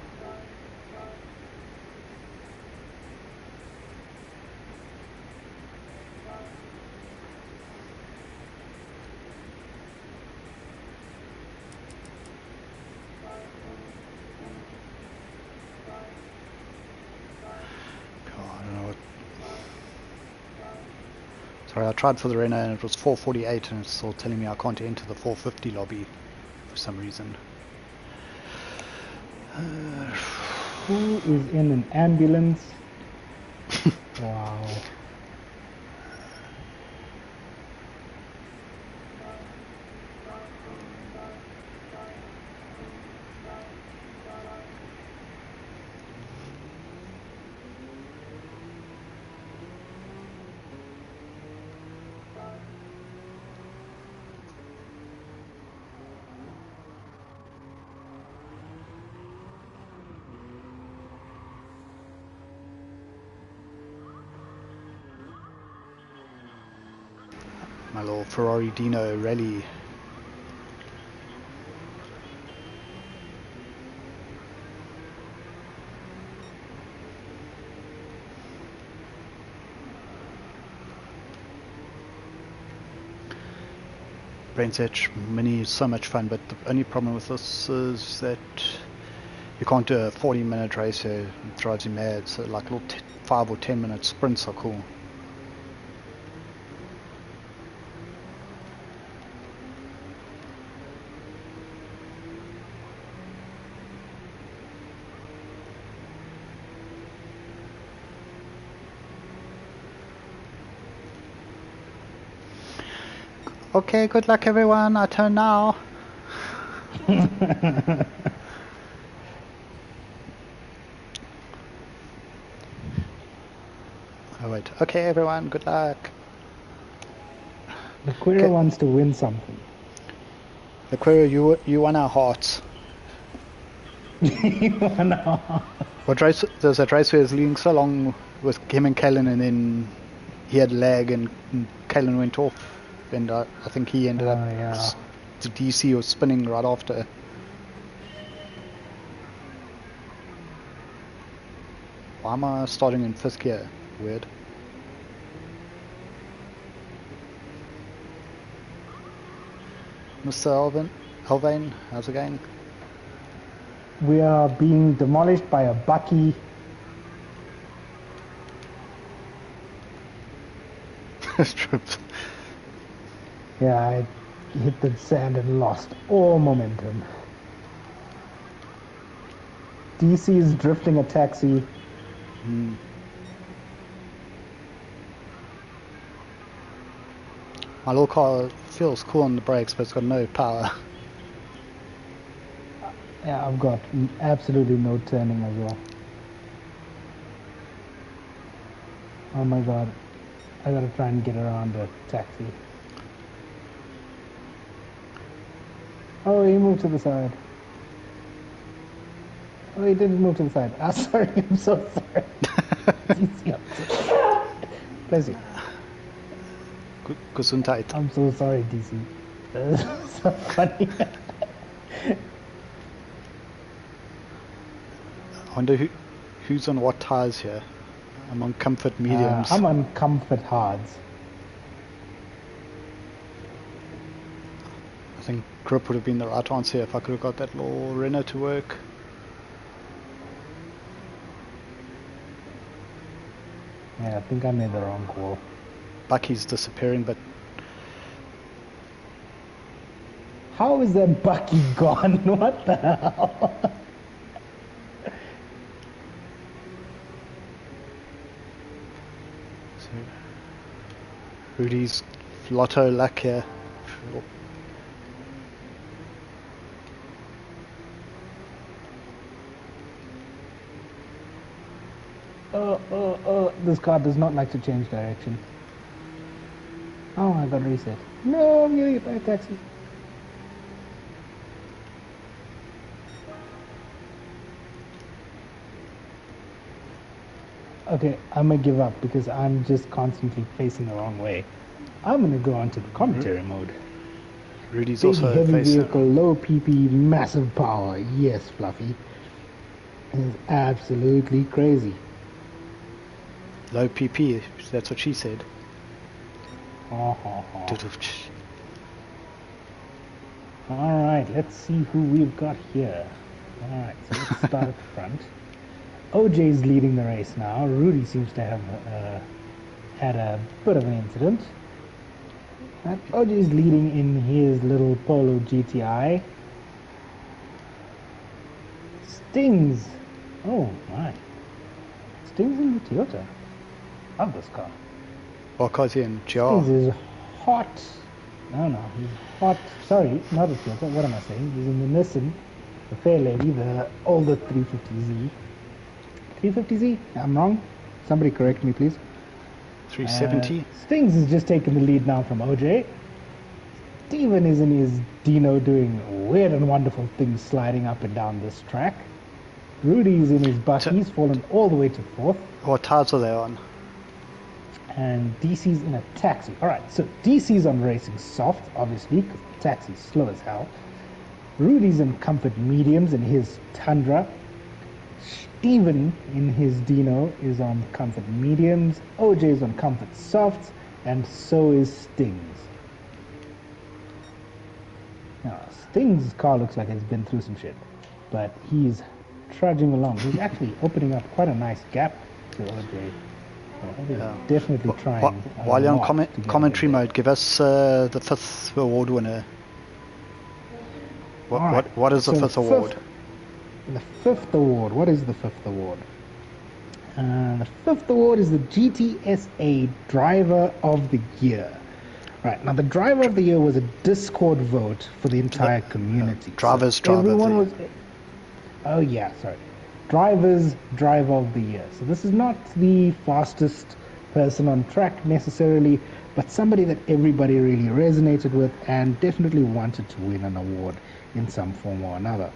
Sorry, I tried for the Renault and it was 448 and it's still telling me I can't enter the 450 lobby for some reason. Who is in an ambulance? Wow. My little Ferrari Dino rally. Brain's Edge Mini is so much fun, but the only problem with this is that you can't do a 40-minute race here. It drives you mad. So like little 5 or 10-minute sprints are cool. Okay, good luck everyone. I turn now. Oh wait. Okay everyone, good luck. The Queer wants to win something. The Queer, you won our hearts. You won our hearts. What race? There's that race where he was leading so long with him and Kalen, and then he had lag and Kalen went off, and I think he ended up to DC or spinning right after. Why am I starting in 5th gear? Weird. Mr. Elvain, how's it going? We are being demolished by a Bucky. Yeah, I hit the sand and lost all momentum. DC is drifting a taxi. My little car feels cool on the brakes, but it's got no power. Yeah, I've got absolutely no turning as well. Oh my god. I gotta try and get around the taxi. Oh, he moved to the side. Oh, he didn't move to the side. Ah, sorry, I'm so sorry. DC, I'm so... Bless you. Gesundheit. I'm so sorry, DC. That's so funny. I wonder who's on what tires here. I'm on comfort mediums. I'm on comfort hards. I think grip would have been the right answer if I could have got that little Renault to work. Yeah, I think I made the wrong call. Bucky's disappearing, but How is that Bucky gone? What the hell? so Rudy's lotto luck here. This car does not like to change direction. Oh, I got reset. No, I'm getting a taxi. Okay, I'm gonna give up because I'm just constantly facing the wrong way. I'm gonna go onto the commentary mode. Rudy's Big also heavy facing. vehicle, low PP, massive power. Yes, Fluffy. It's absolutely crazy. Low PP, that's what she said. Alright, let's see who we've got here. Alright, so let's start at the front. OJ's leading the race now. Rudy seems to have had a bit of an incident. OJ's leading in his little Polo GTI. Stings. Oh my. Stings in the Toyota. Love this car. What car's he in? GR. Stings is hot. No, he's hot. Sorry, not a Toyota. What am I saying? He's in the Nissan, the Fair Lady, the older 350Z. 350Z? I'm wrong. Somebody correct me, please. 370. Stings has just taken the lead now from OJ. Steven is in his Dino doing weird and wonderful things sliding up and down this track. Rudy's in his bus. He's fallen all the way to fourth. What tires are they on? And DC's in a taxi. Alright, so DC's on racing soft, obviously, because the taxi's slow as hell. Rudy's in comfort mediums in his Tundra. Steven in his Dino is on comfort mediums. OJ's on comfort softs, and so is Stings. Now, Stings' car looks like it's been through some shit, but he's trudging along. He's actually opening up quite a nice gap to OJ. Yeah. Definitely trying. While you're on commentary mode, give us the 5th award winner. What is the fifth award? The 5th award. What is the 5th award? The 5th award is the GTSA Driver of the Year. Right, now the Driver of the Year was a Discord vote for the entire community. Drivers, everyone was... Oh yeah, sorry. Drivers, Driver of the Year. So this is not the fastest person on track necessarily, but somebody that everybody really resonated with and definitely wanted to win an award in some form or another.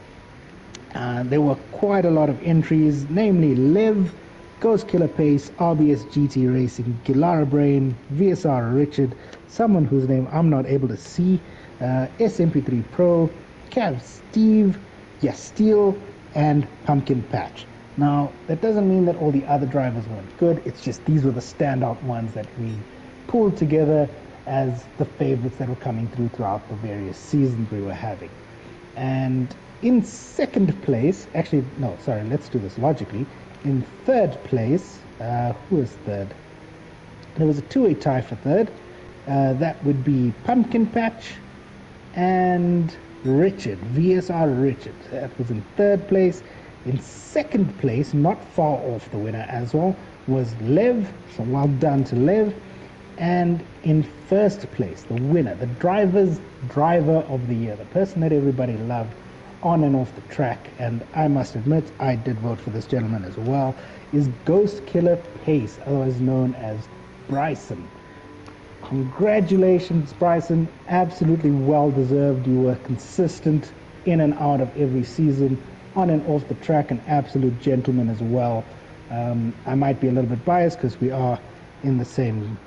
There were quite a lot of entries, namely Lev, Ghost Killer Pace, RBS GT Racing, Gilara Brain, VSR Richard, someone whose name I'm not able to see, SMP3 Pro, Cav Steve, Yasteel, and Pumpkin Patch. Now, that doesn't mean that all the other drivers weren't good, it's just these were the standout ones that we pulled together as the favorites that were coming throughout the various seasons we were having. And in second place, actually, no, sorry, let's do this logically. In third place, who was third? There was a two-way tie for third. That would be Pumpkin Patch and Richard, VSR Richard. That was in third place. In second place, not far off the winner as well, was Lev. So well done to Lev. And in first place, the winner, the driver's driver of the year, the person that everybody loved on and off the track, and I must admit, I did vote for this gentleman as well, is Ghost Killer Pace, otherwise known as Bryson. Congratulations, Bryson. Absolutely well deserved. You were consistent in and out of every season. on and off the track, an absolute gentleman as well. I might be a little bit biased because we are in the same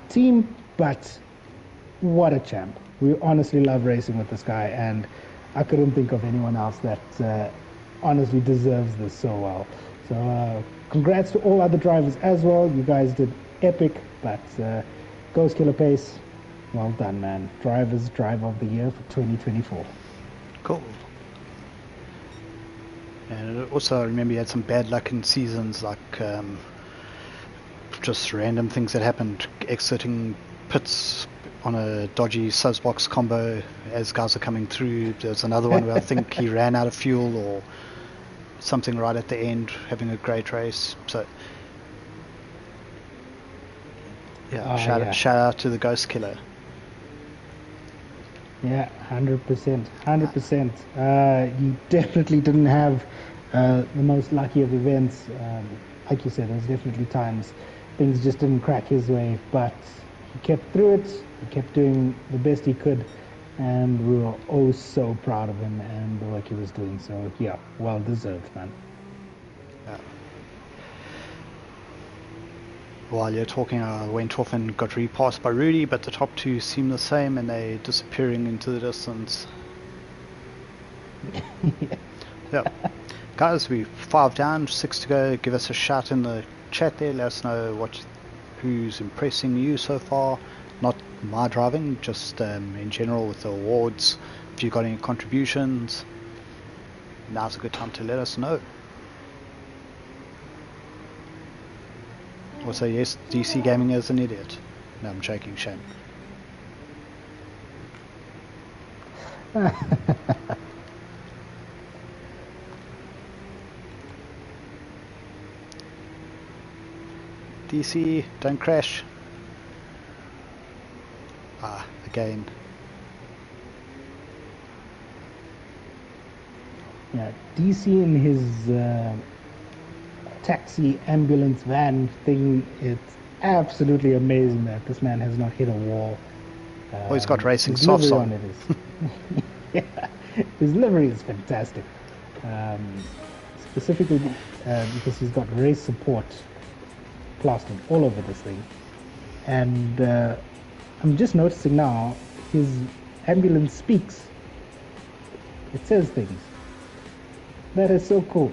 team, but what a champ. We honestly love racing with this guy, and I couldn't think of anyone else that honestly deserves this so well. So congrats to all other drivers as well. You guys did epic, but Ghost Killer Pace, well done, man. Drivers Driver of the Year for 2024. Cool. And also, I remember you had some bad luck in seasons, like just random things that happened, exiting pits on a dodgy Suzzbox combo as guys are coming through. There's another one where I think he ran out of fuel or something right at the end, having a great race. So yeah, shout out to the Ghost Killer. Yeah, 100%. 100%. You definitely didn't have the most lucky of events. Like you said, there's definitely times things just didn't crack his way, but he kept through it. He kept doing the best he could, and we were oh so proud of him and the work he was doing. So yeah, well deserved, man. Yeah. While you're talking, I went off and got repassed by Rudy, but the top two seem the same and they're disappearing into the distance. Yeah. Guys, we're 5 down, 6 to go. Give us a shout in the chat there. Let us know who's impressing you so far. Not my driving, just in general with the awards. If you've got any contributions, now's a good time to let us know. Also, yes, DC Gaming is an idiot. No, I'm joking, Shane. DC, don't crash. Again. Yeah, DC in his taxi ambulance van thing, it's absolutely amazing that this man has not hit a wall. Well, he's got racing his softs livery on. It is. Yeah, his livery is fantastic. Specifically because he's got race support plastered all over this thing. And I'm just noticing now, his ambulance speaks. It says things. That is so cool.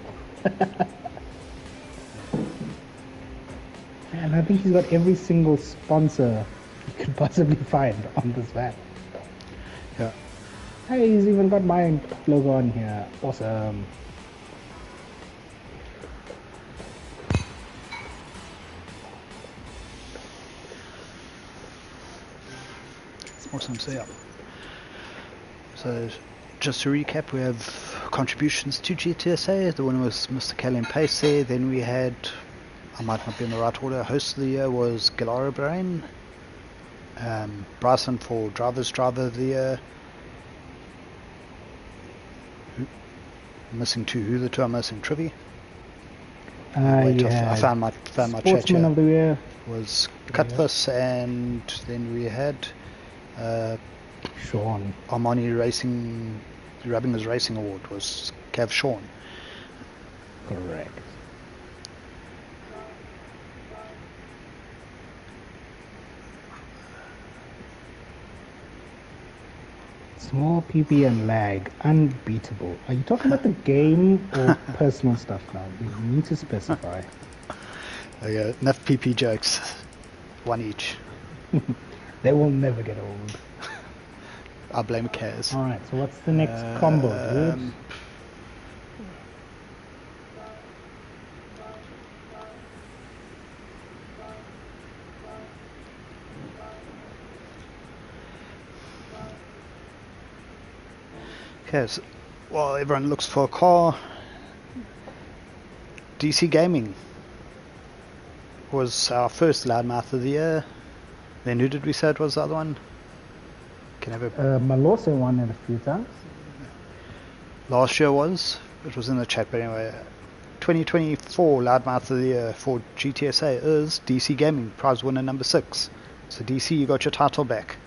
And I think he's got every single sponsor you could possibly find on this van. Yeah. Hey, he's even got my logo on here. Awesome. Awesome, so yeah. So just to recap, we have contributions to GTSA. The one was Mr. Callan Pace there. Then we had, I might not be in the right order, host of the year was Gran. Bryson for Drivers Driver of the Year. I'm missing two. Who the two are missing? Trivy. I found my chat Sportsman of the Year was Cutlass, and then we had Sean. Armani Racing, rubbing his racing award was Cav Sean. Correct. Small PP and lag, unbeatable. Are you talking about the game or personal stuff now? You need to specify. Okay, enough PP jokes. One each. They will never get old. I blame Kaz. Alright, so what's the next combo, dude? Okay, so while everyone looks for a car, DC Gaming was our first loudmouth of the year. Then who did we say it was the other one? Can I have a... Malose won it a few times. Last year was? It was in the chat, but anyway. 2024 loudmouth of the year for GTSA is DC Gaming, prize winner number 6. So DC, you got your title back.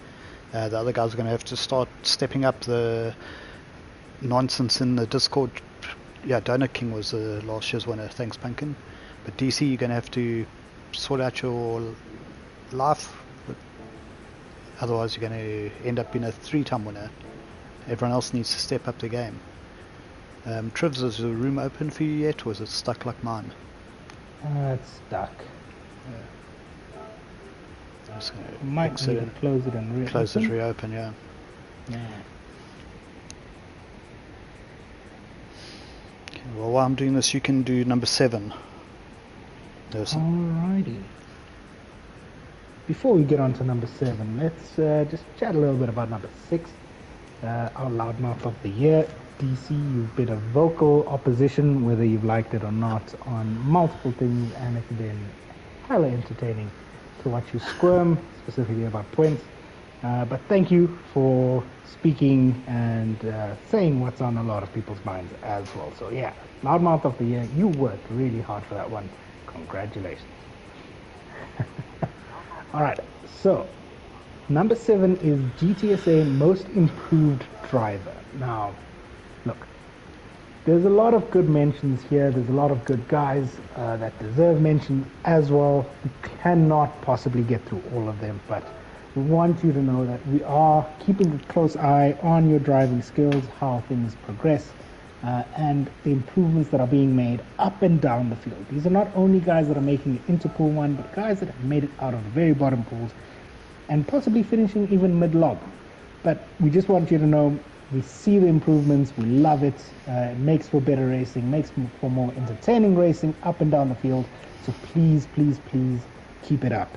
The other guys are going to have to start stepping up the nonsense in the Discord yeah, Donut King was last year's winner. Thanks, Pumpkin. But DC, you're going to have to sort out your life. Otherwise, you're going to end up being a 3-time winner. Everyone else needs to step up the game. Trivs, is the room open for you yet, or is it stuck like mine? It's stuck. I'm just going to Might need to close it and reopen. Close it, reopen, yeah. Okay, well, while I'm doing this, you can do number 7. Alrighty. Before we get on to number 7, let's just chat a little bit about number 6. Our loudmouth of the year. DC, you've been a vocal opposition, whether you've liked it or not, on multiple things, and it's been hella entertaining to watch you squirm, specifically about points. But thank you for speaking and saying what's on a lot of people's minds as well. So yeah, loudmouth of the year, you worked really hard for that one. Congratulations. Alright, so number 7 is GTSA Most Improved Driver. Now, look, there's a lot of good mentions here. There's a lot of good guys that deserve mention as well. We cannot possibly get through all of them, but we want you to know that we are keeping a close eye on your driving skills, how things progress, and the improvements that are being made up and down the field. These are not only guys that are making it into Pool 1, but guys that have made it out of the very bottom pools and possibly finishing even mid-log. But we just want you to know we see the improvements, we love it. It makes for better racing, makes for more entertaining racing up and down the field. So please, please, please keep it up.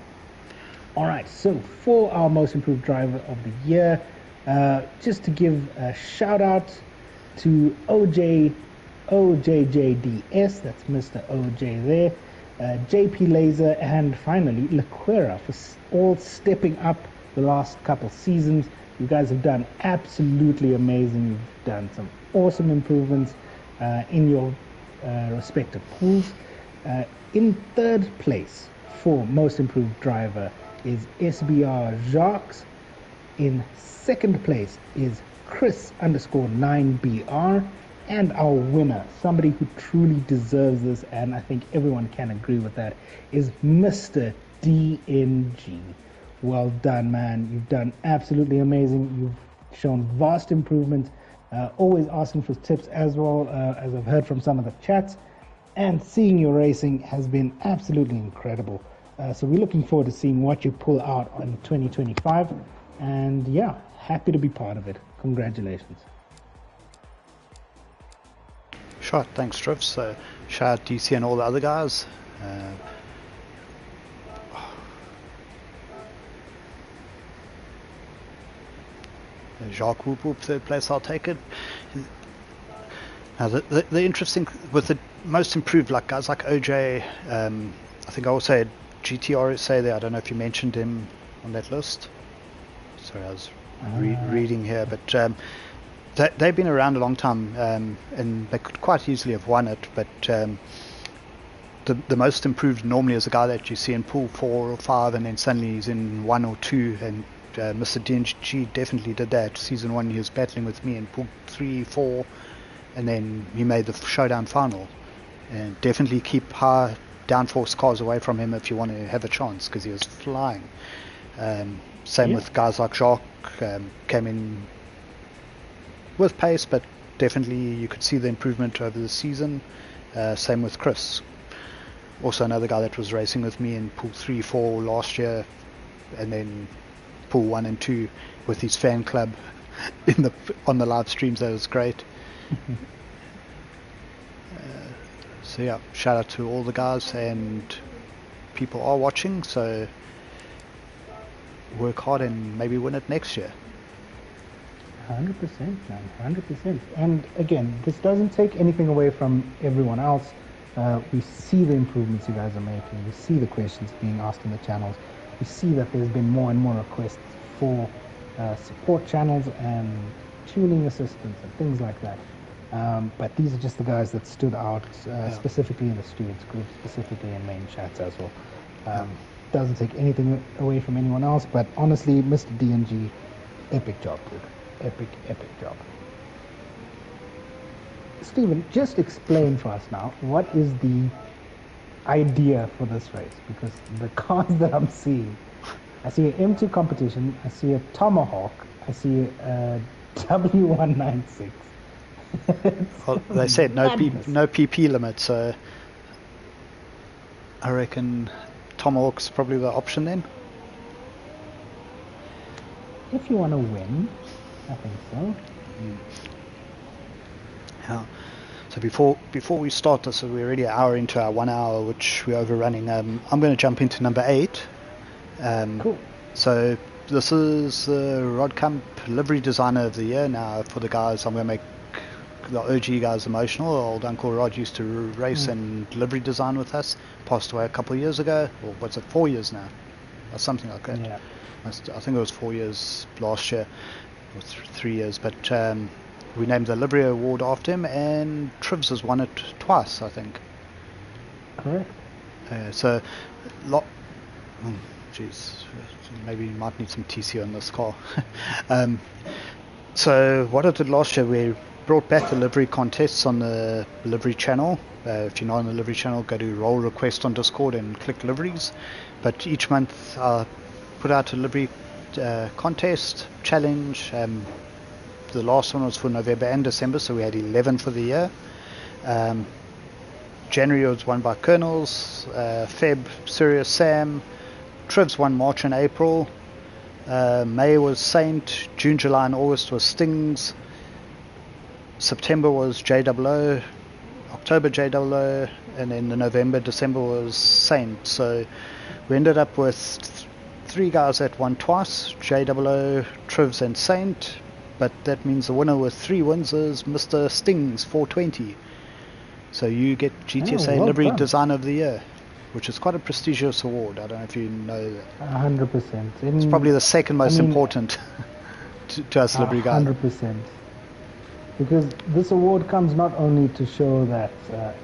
Alright, so for our most improved driver of the year, just to give a shout out to OJJDS, that's Mr. OJ there, JP Laser, and finally Laquera for all stepping up the last couple seasons. You guys have done absolutely amazing. You've done some awesome improvements in your respective pools. In 3rd place for most improved driver is SBR Jacques. In 2nd place is Chris_9BR. And our winner, somebody who truly deserves this, and I think everyone can agree with that, is Mr. DNG. Well done, man. You've done absolutely amazing. You've shown vast improvement. Always asking for tips as well, as I've heard from some of the chats. And seeing your racing has been absolutely incredible. So we're looking forward to seeing what you pull out in 2025. And yeah, happy to be part of it. Congratulations. Sure, thanks, Triv. So shout out DC and all the other guys. Jacques Whoop Whoop, 3rd place, I'll take it. Now the interesting with the most improved, like guys like OJ, I think I also had GTSA there. I don't know if you mentioned him on that list. Sorry, I was reading here, but they've been around a long time, and they could quite easily have won it, but the most improved normally is a guy that you see in pool 4 or 5 and then suddenly he's in 1 or 2, and Mr. DNG definitely did that. Season 1 he was battling with me in pool 3, 4, and then he made the showdown final. And definitely keep high downforce cars away from him if you want to have a chance, because he was flying. Same with guys like Jacques, came in with pace, but definitely you could see the improvement over the season. Same with Chris, also another guy that was racing with me in pool 3, 4 last year, and then pool 1 and 2 with his fan club on the live streams. That was great. So yeah, shout out to all the guys, and people are watching, so work hard and maybe win it next year. 100%, man, 100%. And again, this doesn't take anything away from everyone else. We see the improvements you guys are making. We see the questions being asked in the channels. We see that there's been more and more requests for support channels and tuning assistance and things like that. But these are just the guys that stood out, specifically in the students group, specifically in main chats as well. Doesn't take anything away from anyone else, but honestly, Mr. DNG, epic job, dude. Epic job. Stephen, just explain for us now, what is the idea for this race? Because the cars that I'm seeing, I see an empty competition, I see a Tomahawk, I see a W196. Well, they said no Madness. no PP limit, so I reckon Tomahawk's probably the option then. If you want to win, I think so. Yeah. So before we start this, we're already an hour into our 1 hour, which we're overrunning. I'm going to jump into number 8. Cool. So this is the Rod Camp Livery Designer of the Year. Now for the guys, I'm going to make the OG guys emotional. Old Uncle Rod used to race and livery design with us. Passed away a couple of years ago, or what's it, 4 years now, or something like that. Yeah. I think it was 4 years last year, or 3 years. But we named the livery award after him, and Trivs has won it twice, I think. Correct. So, jeez, maybe you might need some TC on this car. So what I did last year, we brought back the livery contests on the livery channel. If you're not on the livery channel, go to roll request on Discord and click liveries. But each month I put out a livery contest challenge. The last one was for November and December, so we had 11 for the year. January was won by Colonels, Feb, Sirius, Sam. Trivs won March and April. May was Saint. June, July and August was Stings. September was JOO. October JOO. And then the November, December was Saint. So we ended up with 3 guys that won twice, JOO, Trivs and Saint. But that means the winner with 3 wins is Mr. Stings 420. So you get GTSA Livery Designer of the Year, which is quite a prestigious award. I don't know if you know that. 100%. It's probably the second most important to us livery guys. 100%. Because this award comes not only to show that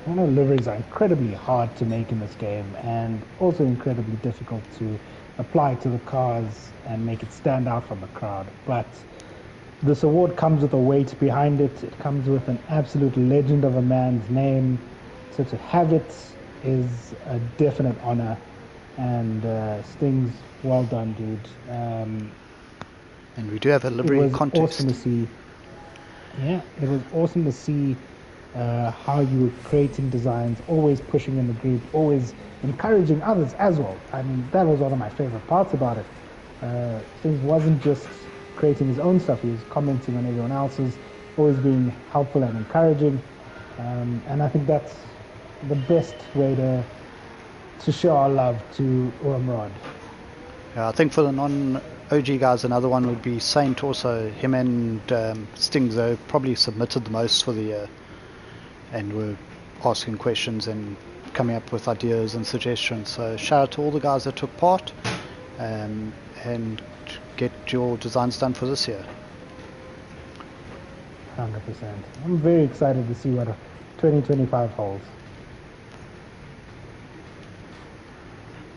liveries are incredibly hard to make in this game, and also incredibly difficult to apply to the cars and make it stand out from the crowd, but this award comes with a weight behind it. It comes with an absolute legend of a man's name. So to have it is a definite honor. And Stings, well done, dude. And we do have a livery contest. It was awesome to see. Yeah, it was awesome to see how you were creating designs, always pushing in the group, always encouraging others as well. I mean, that was one of my favorite parts about it. Stings wasn't just creating his own stuff, he was commenting on everyone else's, always being helpful and encouraging, and I think that's the best way to show our love to Rod. Yeah, I think for the non-OG guys, another one would be Saint also. Him and Stings, they probably submitted the most for the year and were asking questions and coming up with ideas and suggestions. So shout out to all the guys that took part, and get your designs done for this year. 100%. I'm very excited to see what 2025 holds.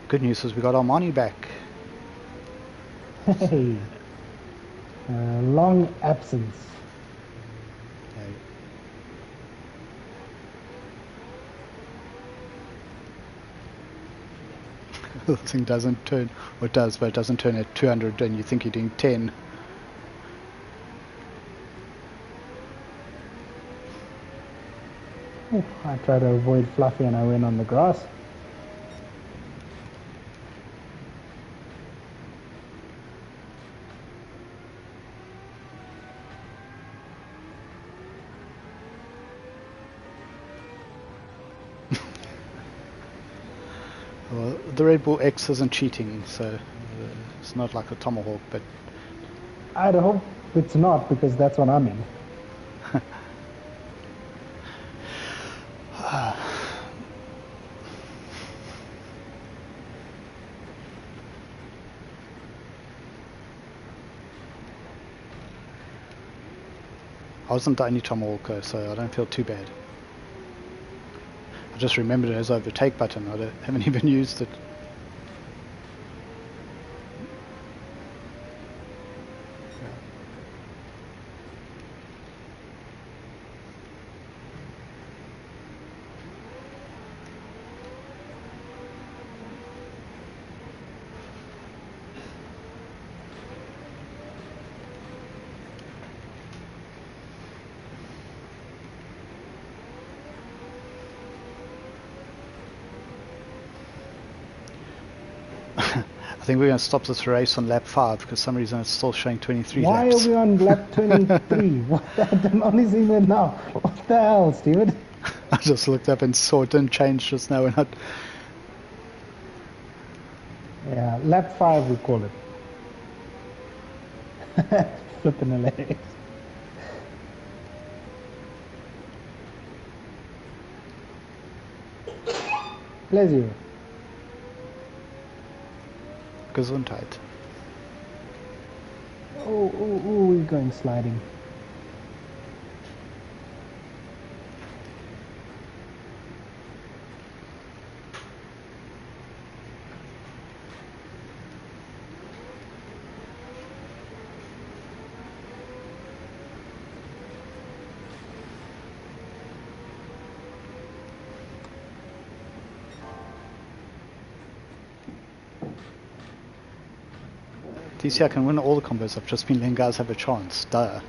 Good news is we got Armani back. Hey, long absence. The thing doesn't turn, or it does, but it doesn't turn at 200 and you think you're doing 10. I try to avoid Fluffy and I went on the grass. Well, the Red Bull X isn't cheating, so it's not like a Tomahawk, but I'd hope it's not, because that's what I'm in. I wasn't the only Tomahawk, so I don't feel too bad. I just remembered it as overtake button. I haven't even used it. think we're going to stop this race on lap 5 because for some reason it's still showing 23 Why laps. are we on lap 23? What I'm only seeing it now. What the hell, Steven? I just looked up and saw it didn't change just now. Yeah, lap 5 we call it. Flipping hilarious. Bless you. Gesundheit. Oh, we're going sliding. DC, I can win all the combos. I've just been letting guys have a chance. Duh.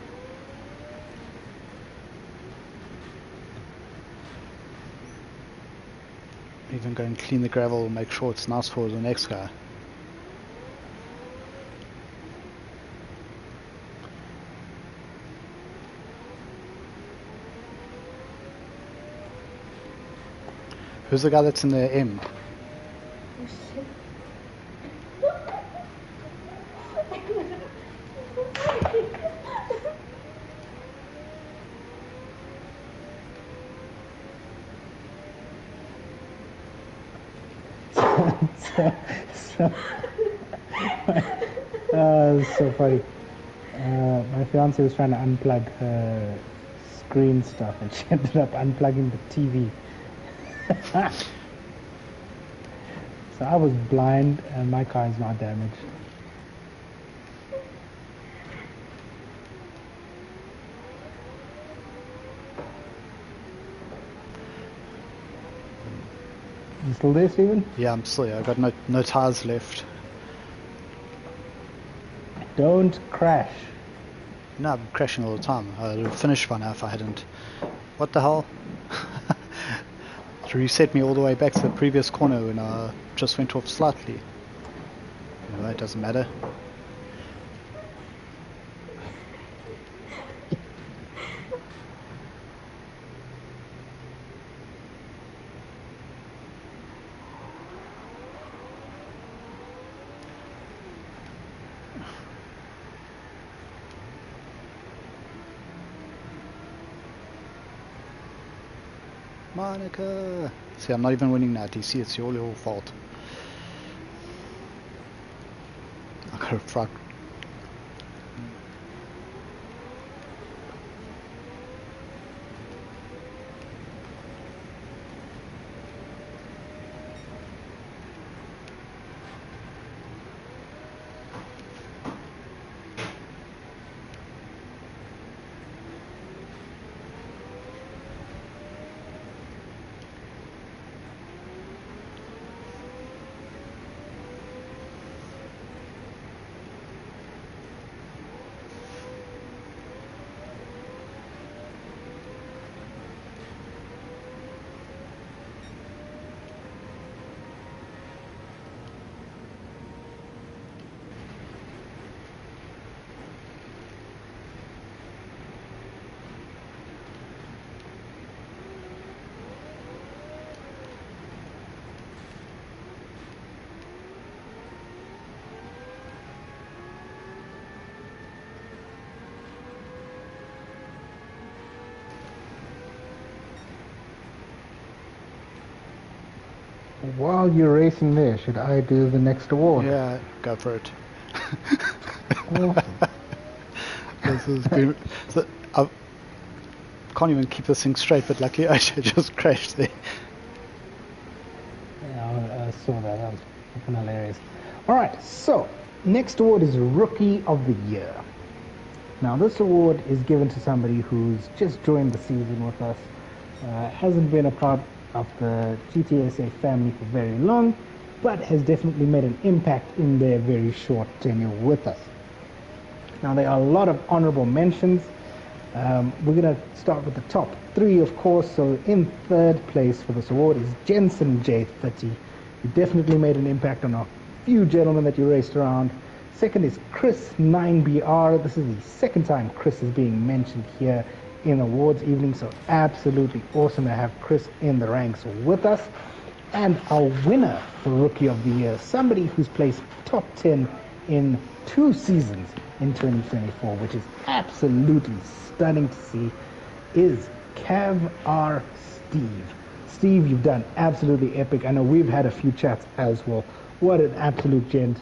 Even go and clean the gravel, make sure it's nice for the next guy. Who's the guy that's in the M? It's so funny. My fiance was trying to unplug her screen stuff and she ended up unplugging the TV. So I was blind and my car is not damaged. You still there, Steven? Yeah, I'm still here. I've got no tires left. Don't crash. No, I'm crashing all the time. I would have finished by now if I hadn't. What the hell? It reset me all the way back to the previous corner when I just went off slightly. Anyway, it doesn't matter. Monica! See, I'm not even winning now, DC. It's your fault. I got a frog. While you're racing there, should I do the next award? Yeah, go for it. Awesome. This is good. So, I can't even keep this thing straight, but luckily I just crashed there. Yeah, I saw that. That was fucking hilarious. Alright, so next award is Rookie of the Year. Now this award is given to somebody who's just joined the season with us, hasn't been a part of the GTSA family for very long, but has definitely made an impact in their very short tenure with us. Now there are a lot of honorable mentions. We're going to start with the top 3, of course. So in 3rd place for this award is Jensen J30. He definitely made an impact on our few gentlemen that you raced around. Second is Chris 9BR. This is the second time Chris is being mentioned here in awards evening, so absolutely awesome to have Chris in the ranks with us. And our winner for Rookie of the Year, somebody who's placed top 10 in 2 seasons in 2024, which is absolutely stunning to see, is Cav R. Steve. Steve, you've done absolutely epic. I know we've had a few chats as well. What an absolute gent.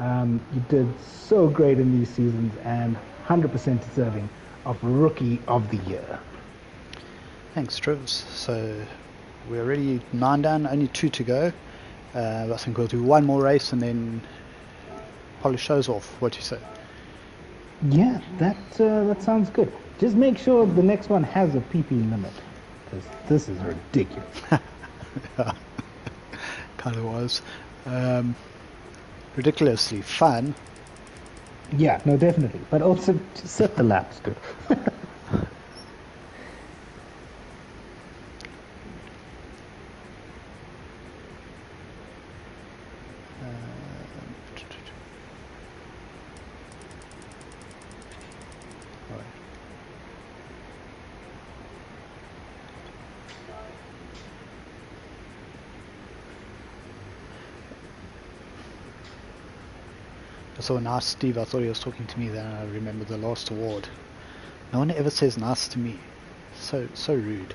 You did so great in these seasons and 100% deserving of Rookie of the Year. Thanks, Trivs. So we're already 9 down, only 2 to go. I think we'll do one more race and then polish shows off. What do you say? Yeah, that sounds good. Just make sure the next one has a PP limit, because this is ridiculous. Yeah, kind of was. Ridiculously fun. Yeah, no, definitely. But also just set the laps good. So nice, Steve. I thought he was talking to me. Then I remember the last award. No one ever says nice to me. So rude.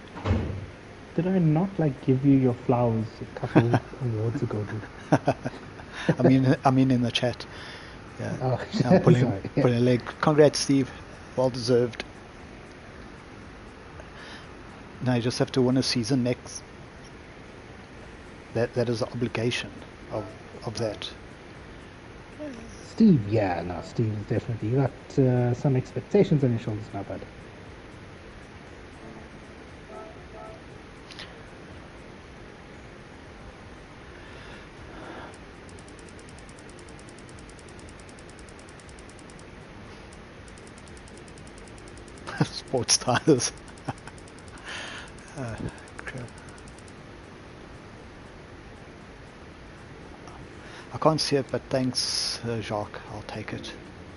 Did I not give you your flowers a couple awards ago, dude? I mean in the chat. Yeah. Oh, I'm pulling sorry. a leg. Congrats, Steve. Well deserved. Now you just have to win a season next. That is the obligation of that. Steve, yeah, no, Steve is definitely. You got some expectations on your shoulders now, bud. Sports tires. Crap. I can't see it, but thanks, Jacques. I'll take it.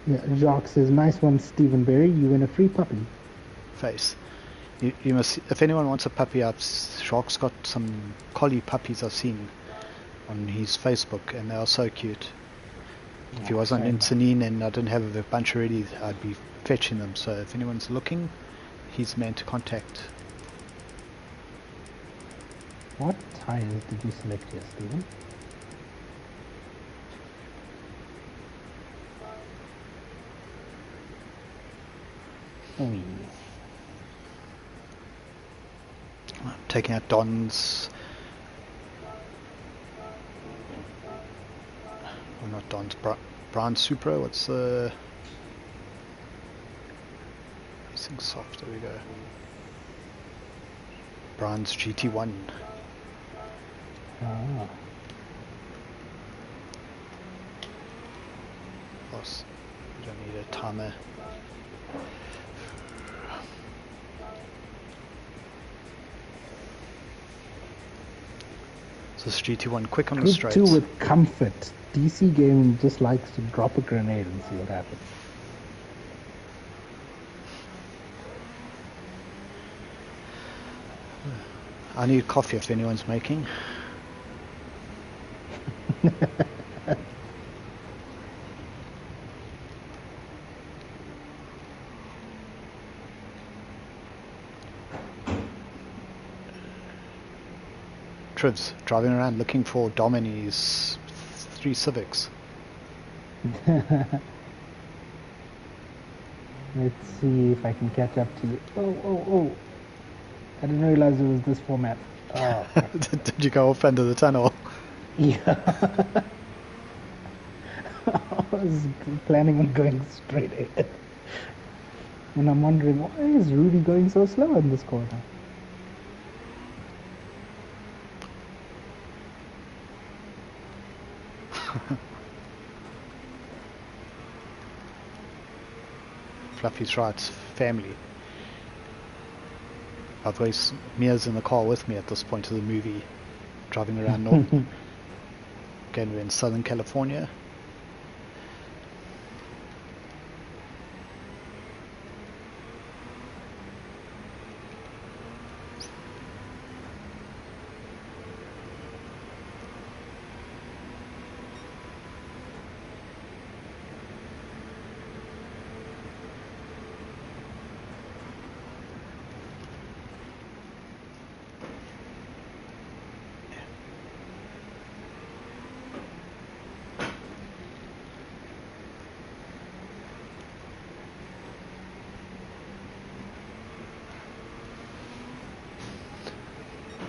Yeah, Jacques says, nice one, Stephen Berry. You win a free puppy. Face. You must. If anyone wants a puppy, Jacques got some collie puppies I've seen on his Facebook, and they are so cute. If he wasn't in Sanin and I didn't have a bunch already, I'd be fetching them. So if anyone's looking, he's the man to contact. What tires did you select here, Stephen? Oh, yes. I'm taking out Don's. Well, not Don's. Brian Supra. What's the? These things soft. There we go. Brian's GT1. Ah. Boss, you don't need a timer. So this GT1 quick on the straights. Group 2 with comfort. DC Gaming just likes to drop a grenade and see what happens. I need coffee if anyone's making. Trivs, driving around looking for Domini's 3 Civics. Let's see if I can catch up to you. Oh. I didn't realize it was this format. Oh. Did you go off under the tunnel? Yeah. I was planning on going straight ahead. And I'm wondering, why is Rudy going so slow in this corner? Fluffy's right, family. Otherwise, Mia's in the car with me at this point of the movie, driving around North. Again, we're in Southern California.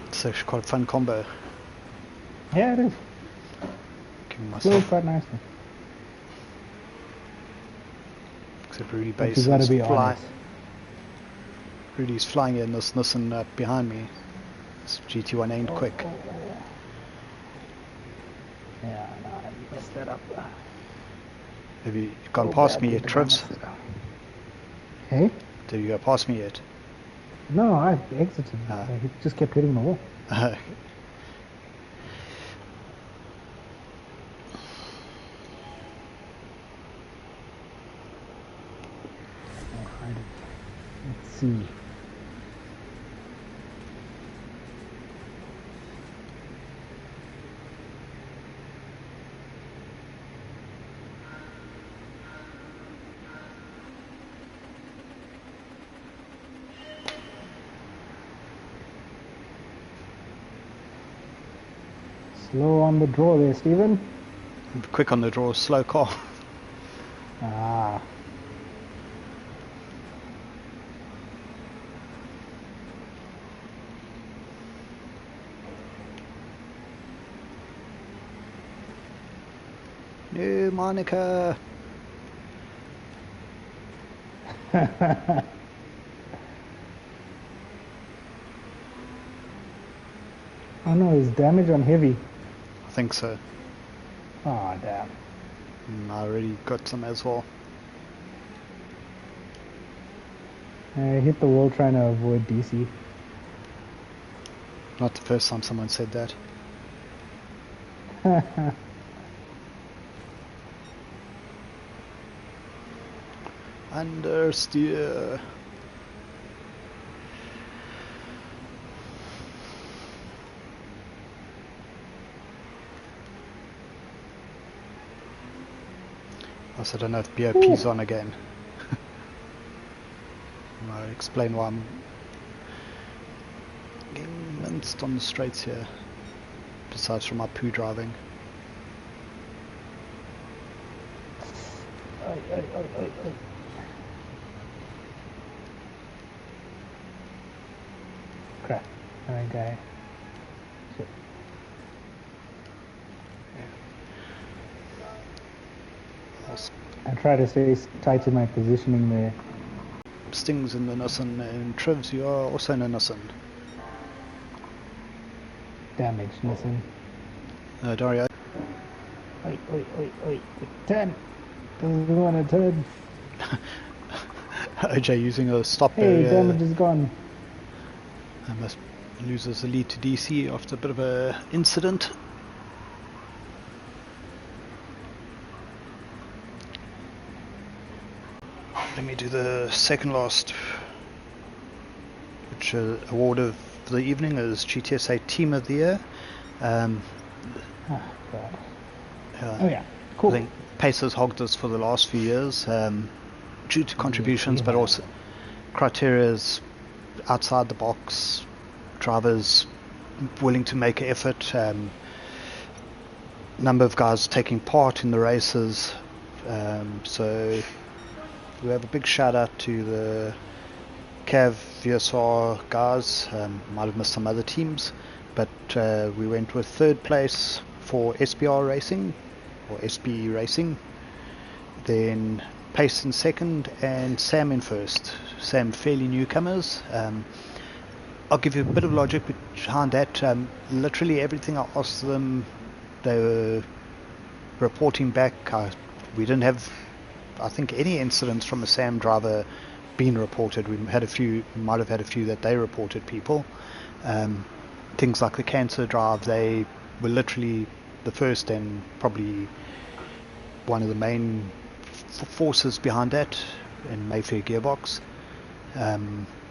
It's actually quite a fun combo. Yeah, it is. Giving Flows myself, quite nicely. except Rudy But Bass you gotta is be honest. Rudy's flying in this Nissan behind me. This GT1 ain't quick. Yeah, no, I messed that up. Have you gone past me yet, Trivs? Hey? Did you go past me yet? No, I exited. He just kept hitting the wall. Let's see. Slow on the draw there, Stephen. Quick on the draw, slow car. Ah. No, Monica. Oh no, is damage on heavy? I think so. Oh damn. I already got some as well. I hit the wall trying to avoid DC. Not the first time someone said that. Understeer. I also don't know if BOP's on again. I'll explain why I'm getting minced on the straights here, besides from my poo driving. Crap. Alright, guy. Shit. I try to stay tight in my positioning there. Stings in the Nissan, and Trivs, you are also in a Nissan. Damage, listen. Dario. Oi. Turn! Doesn't want to turn. OJ using a stop Hey, area. damage is gone. Must loses the lead to DC after a bit of a incident. Let me do the second last, which award of the evening is GTSA Team of the Year. Oh, God. Oh, yeah. Cool. I think Pacers hogged us for the last few years due to contributions, but also criteria's outside the box, drivers willing to make an effort, number of guys taking part in the races. So we have a big shout out to the Cav VSR guys. Might have missed some other teams, but we went with third place for SBR Racing or SB Racing, then Pace in second and Sam in first. Sam fairly newcomers. I'll give you a bit of logic behind that. Literally everything I asked them, they were reporting back. We didn't have, I think, any incidents from a Sam driver being reported. We had a few, might have had a few that they reported people. Things like the cancer drive, they were literally the first and probably one of the main forces behind that in Mayfair Gearbox.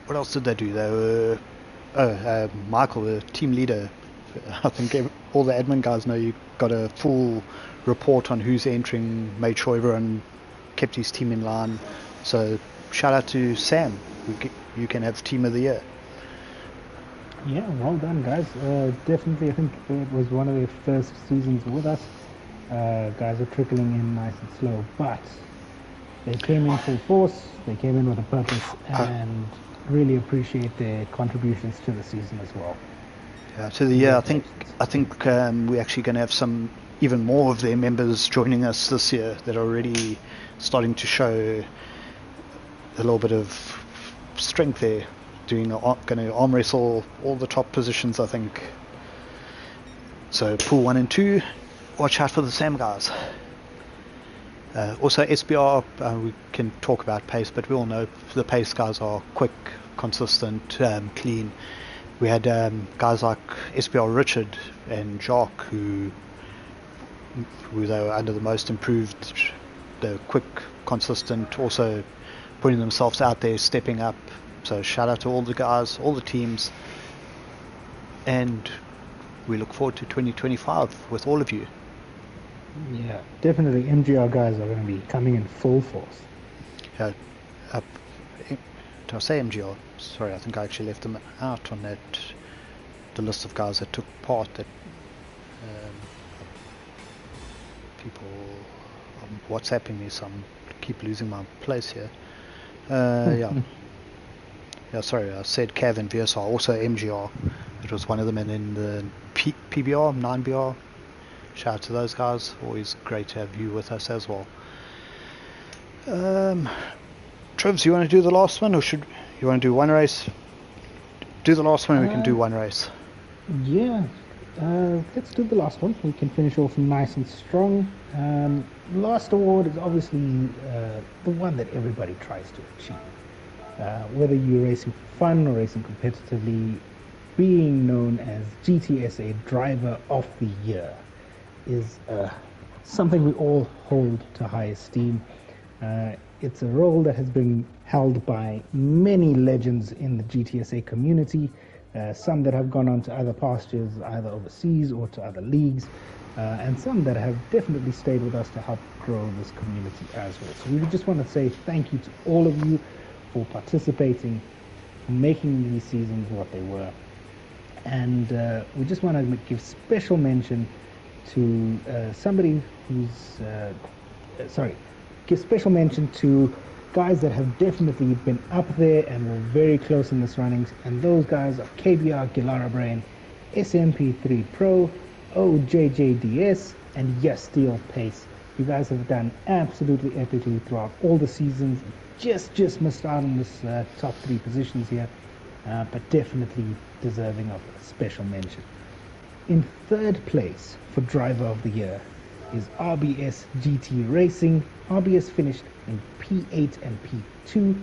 What else did they do? They were Michael, the team leader. I think all the admin guys know you got a full report on who's entering, made sure everyone kept his team in line. So shout out to Sam. You can have team of the year. Yeah, well done, guys. Definitely, I think it was one of their first seasons with us. Guys are trickling in nice and slow, but they came in full force. They came in with a purpose, and really appreciate their contributions to the season as well. Yeah, to the year, I think we're actually going to have some even more of their members joining us this year that are already starting to show a little bit of strength there. Going to arm wrestle all the top positions, I think. So pool 1 and 2, watch out for the Sam guys. Also SBR, we can talk about pace, but we all know the pace guys are quick, consistent, clean. We had guys like SBR Richard and Jacques who they were under the most improved. They're quick, consistent, also putting themselves out there, stepping up. So shout out to all the guys, all the teams, and we look forward to 2025 with all of you. Yeah, definitely MGR guys are going to be coming in full force. Did I say MGR? Sorry, I think I actually left them out on the list of guys that took part. That people WhatsApping me, so I keep losing my place here. Yeah. Yeah, sorry, I said Cav and VSR, also MGR. It was one of them, and in the PBR, 9BR. Shout out to those guys. Always great to have you with us as well. Trivs, you want to do the last one, or should you want to do one race? Do the last one, and we can do one race. Yeah, let's do the last one. We can finish off nice and strong. Last award is obviously the one that everybody tries to achieve. Whether you're racing for fun or racing competitively, being known as GTSA Driver of the Year is something we all hold to high esteem. It's a role that has been held by many legends in the GTSA community, some that have gone on to other pastures, either overseas or to other leagues, and some that have definitely stayed with us to help grow this community as well. So we just want to say thank you to all of you for participating, for making these seasons what they were. And we just want to give special mention to somebody who's, give special mention to guys that have definitely been up there and were very close in this runnings, and those guys are KBR Gilara Brain, SMP3 Pro, OJJDS, and Steel Pace. You guys have done absolutely epically throughout all the seasons. Just missed out on this top 3 positions here, but definitely deserving of a special mention. In 3rd place for Driver of the Year is RBS GT Racing. RBS finished in P8 and P2,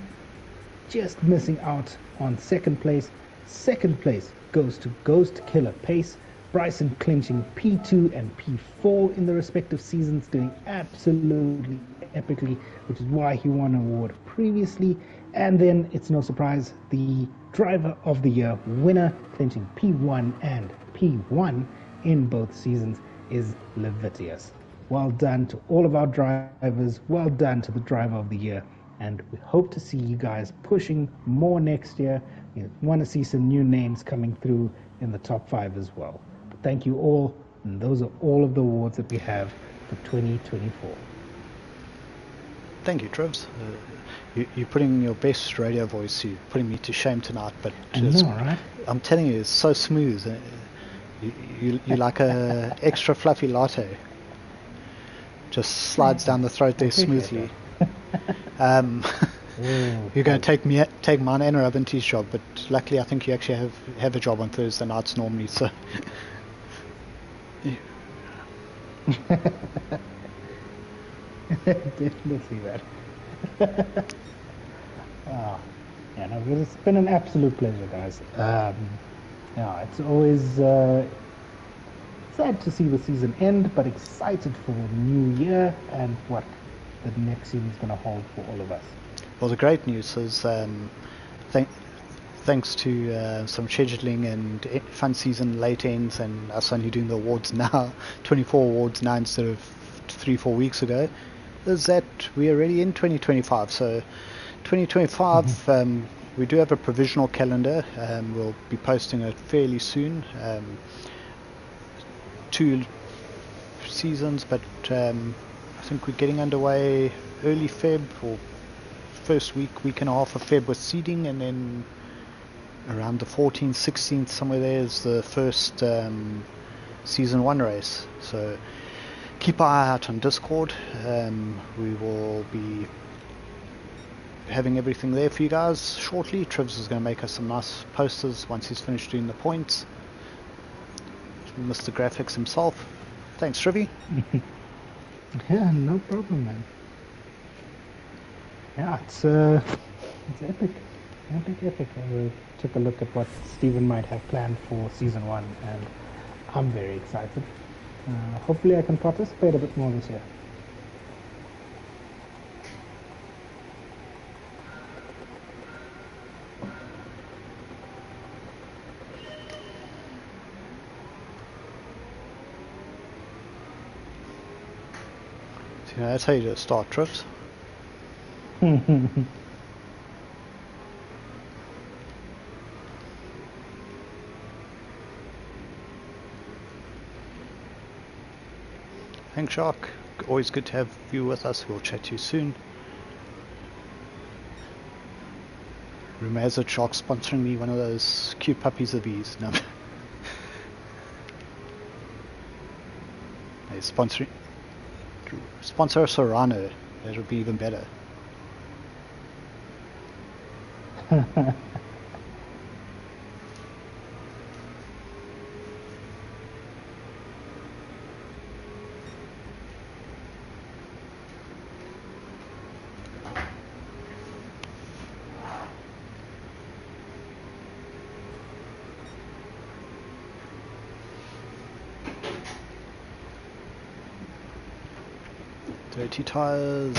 just missing out on 2nd place. 2nd place goes to Ghost Killer Pace. Bryson clinching P2 and P4 in the respective seasons, doing absolutely epically, which is why he won an award previously. And then it's no surprise, the Driver of the Year winner, clinching P1 and P1 in both seasons, is Levitius. Well done to all of our drivers, well done to the Driver of the Year, and we hope to see you guys pushing more next year. We want to see some new names coming through in the top 5 as well. But thank you all, and those are all of the awards that we have for 2024. Thank you, Trivs. You're putting your best radio voice. You're putting me to shame tonight, but I know, right? I'm telling you, it's so smooth. You're like a extra fluffy latte. Just slides down the throat there smoothly. You're going to take mine and Robin's job, but luckily I think you actually have a job on Thursday nights normally. So. Definitely that. Yeah, no, it's been an absolute pleasure, guys. Yeah, it's always Sad to see the season end, but excited for the new year and what the next season is going to hold for all of us. Well, the great news is thanks to some scheduling and fun season late ends and us only doing the awards now, 24 awards now instead of 3-4 weeks ago, is that we're already in 2025. So 2025, we do have a provisional calendar. We'll be posting it fairly soon. 2 seasons, but I think we're getting underway early Feb or first week and a half of Feb with seeding, and then around the 14th, 16th, somewhere there is the first season 1 race. So keep an eye out on Discord. We will be having everything there for you guys shortly. Trivs is going to make us some nice posters once he's finished doing the points. Mr. Graphics himself. Thanks, Trivy. Yeah, no problem, man. Yeah, it's epic. Epic. I took a look at what Steven might have planned for season 1, and I'm very excited. Hopefully I can participate a bit more this year. So, that's how you do start trips. Thanks, Shark. Always good to have you with us. We'll chat to you soon. Rumor has it Shark sponsoring me one of those cute puppies of these. No. Hey, sponsor a Serrano. That would be even better. Dirty tires.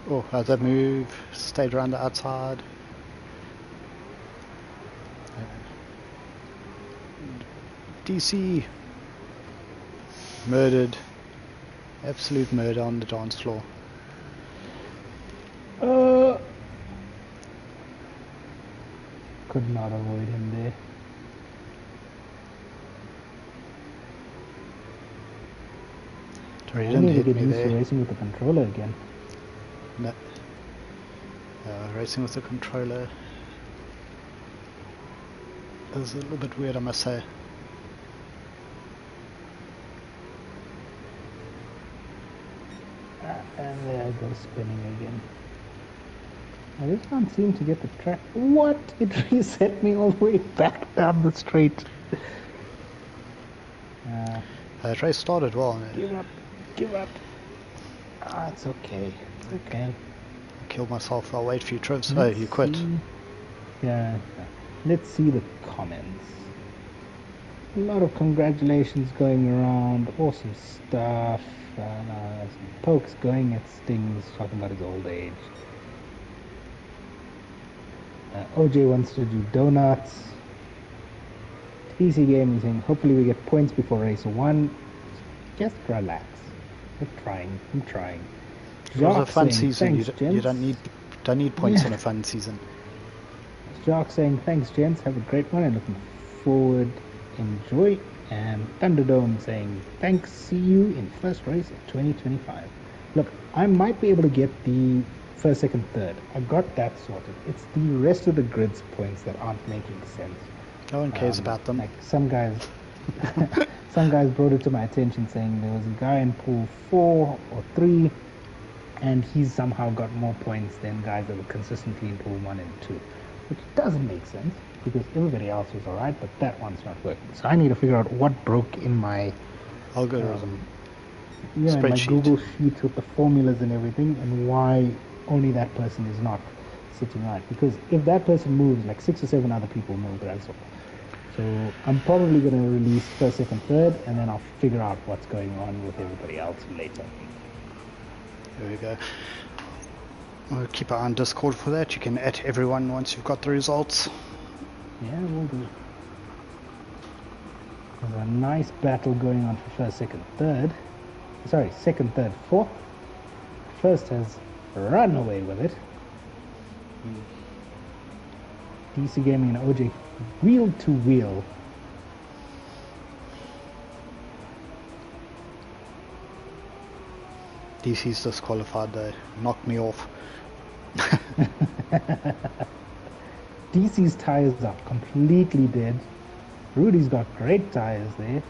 Oh, how'd that move? Stayed around the outside. DC murdered. Absolute murder on the dance floor. Could not avoid him there. Sorry, I didn't need to hit get me used there. to racing with the controller again. No. Racing with the controller is a little bit weird, I must say. And there I go spinning again. I just can't seem to get the track. What? It reset me all the way back down the straight. That race started well. Give up. Ah, it's okay. It's okay. I killed myself. I'll wait for you, Trivs. Oh, you quit. Yeah. Let's see the comments. A lot of congratulations going around. Awesome stuff. Some pokes going at Stings, talking about his old age. OJ wants to do donuts. TC Gaming saying, hopefully we get points before race 1. Just relax. I'm trying. It was a fun season. Thanks, You don't need points in a fun season. Jock saying, thanks, gents. Have a great one and looking forward. Enjoy. And Thunderdome saying, thanks. See you in first race of 2025. Look, I might be able to get the first, second, third. I got that sorted. It's the rest of the grid's points that aren't making sense. No one cares about them. Like some guys brought it to my attention saying there was a guy in pool 4 or 3 and he's somehow got more points than guys that were consistently in pool 1 and 2, which doesn't make sense because everybody else was alright, but that one's not working. So I need to figure out what broke in my Algorithm. In my Spreadsheet. Google Sheet with the formulas and everything, and why only that person is not sitting right. Because if that person moves, like 6 or 7 other people move as well. So I'm probably going to release first, second, third, and then I'll figure out what's going on with everybody else later. There we go. We'll keep an eye on Discord for that. You can add everyone once you've got the results. Yeah, we'll do. There's a nice battle going on for first, second, third. Sorry, second, third, fourth. First has run away with it. DC Gaming and OJ wheel to wheel. DC's disqualified though. Knocked me off. DC's tires are completely dead. Rudy's got great tires there.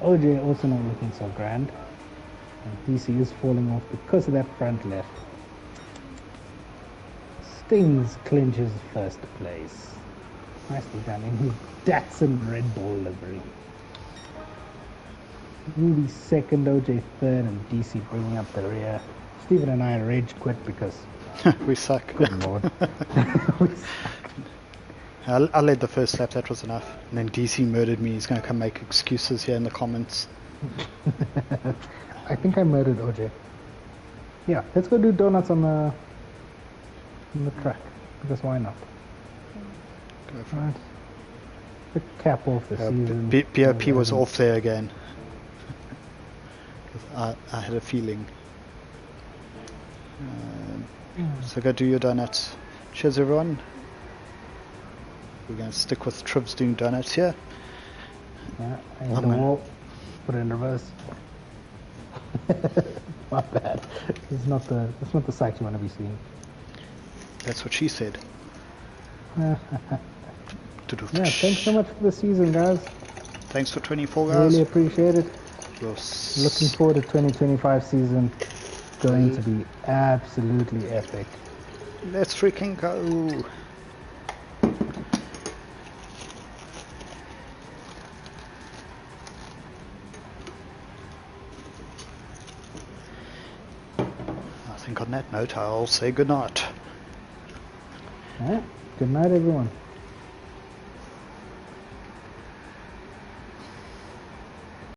OJ also not looking so grand. And DC is falling off because of that front left. Stings clinches first place. Nicely done in his Datsun Red Bull livery. Rudy second, OJ third, and DC bringing up the rear. Stephen and I rage quit because we suck. good lord. We suck. I led the first lap, that was enough. And then DC murdered me. He's going to come make excuses here in the comments. I think I murdered OJ. Yeah, let's go do donuts on the track. Because why not? Go for Right. The cap off the season. BOP was off there again. I had a feeling. So go do your donuts. Cheers everyone. We're going to stick with Trivs doing donuts here. Yeah, I hit the wall. Put it in reverse. My bad. It's not the sight you want to be seeing. That's what she said. Yeah, thanks so much for the season, guys. Thanks for 24, guys. Really appreciate it. Yes. Looking forward to 2025 season. Going to be absolutely epic. Let's freaking go. I think on that note, I'll say goodnight. All right. Good night, everyone.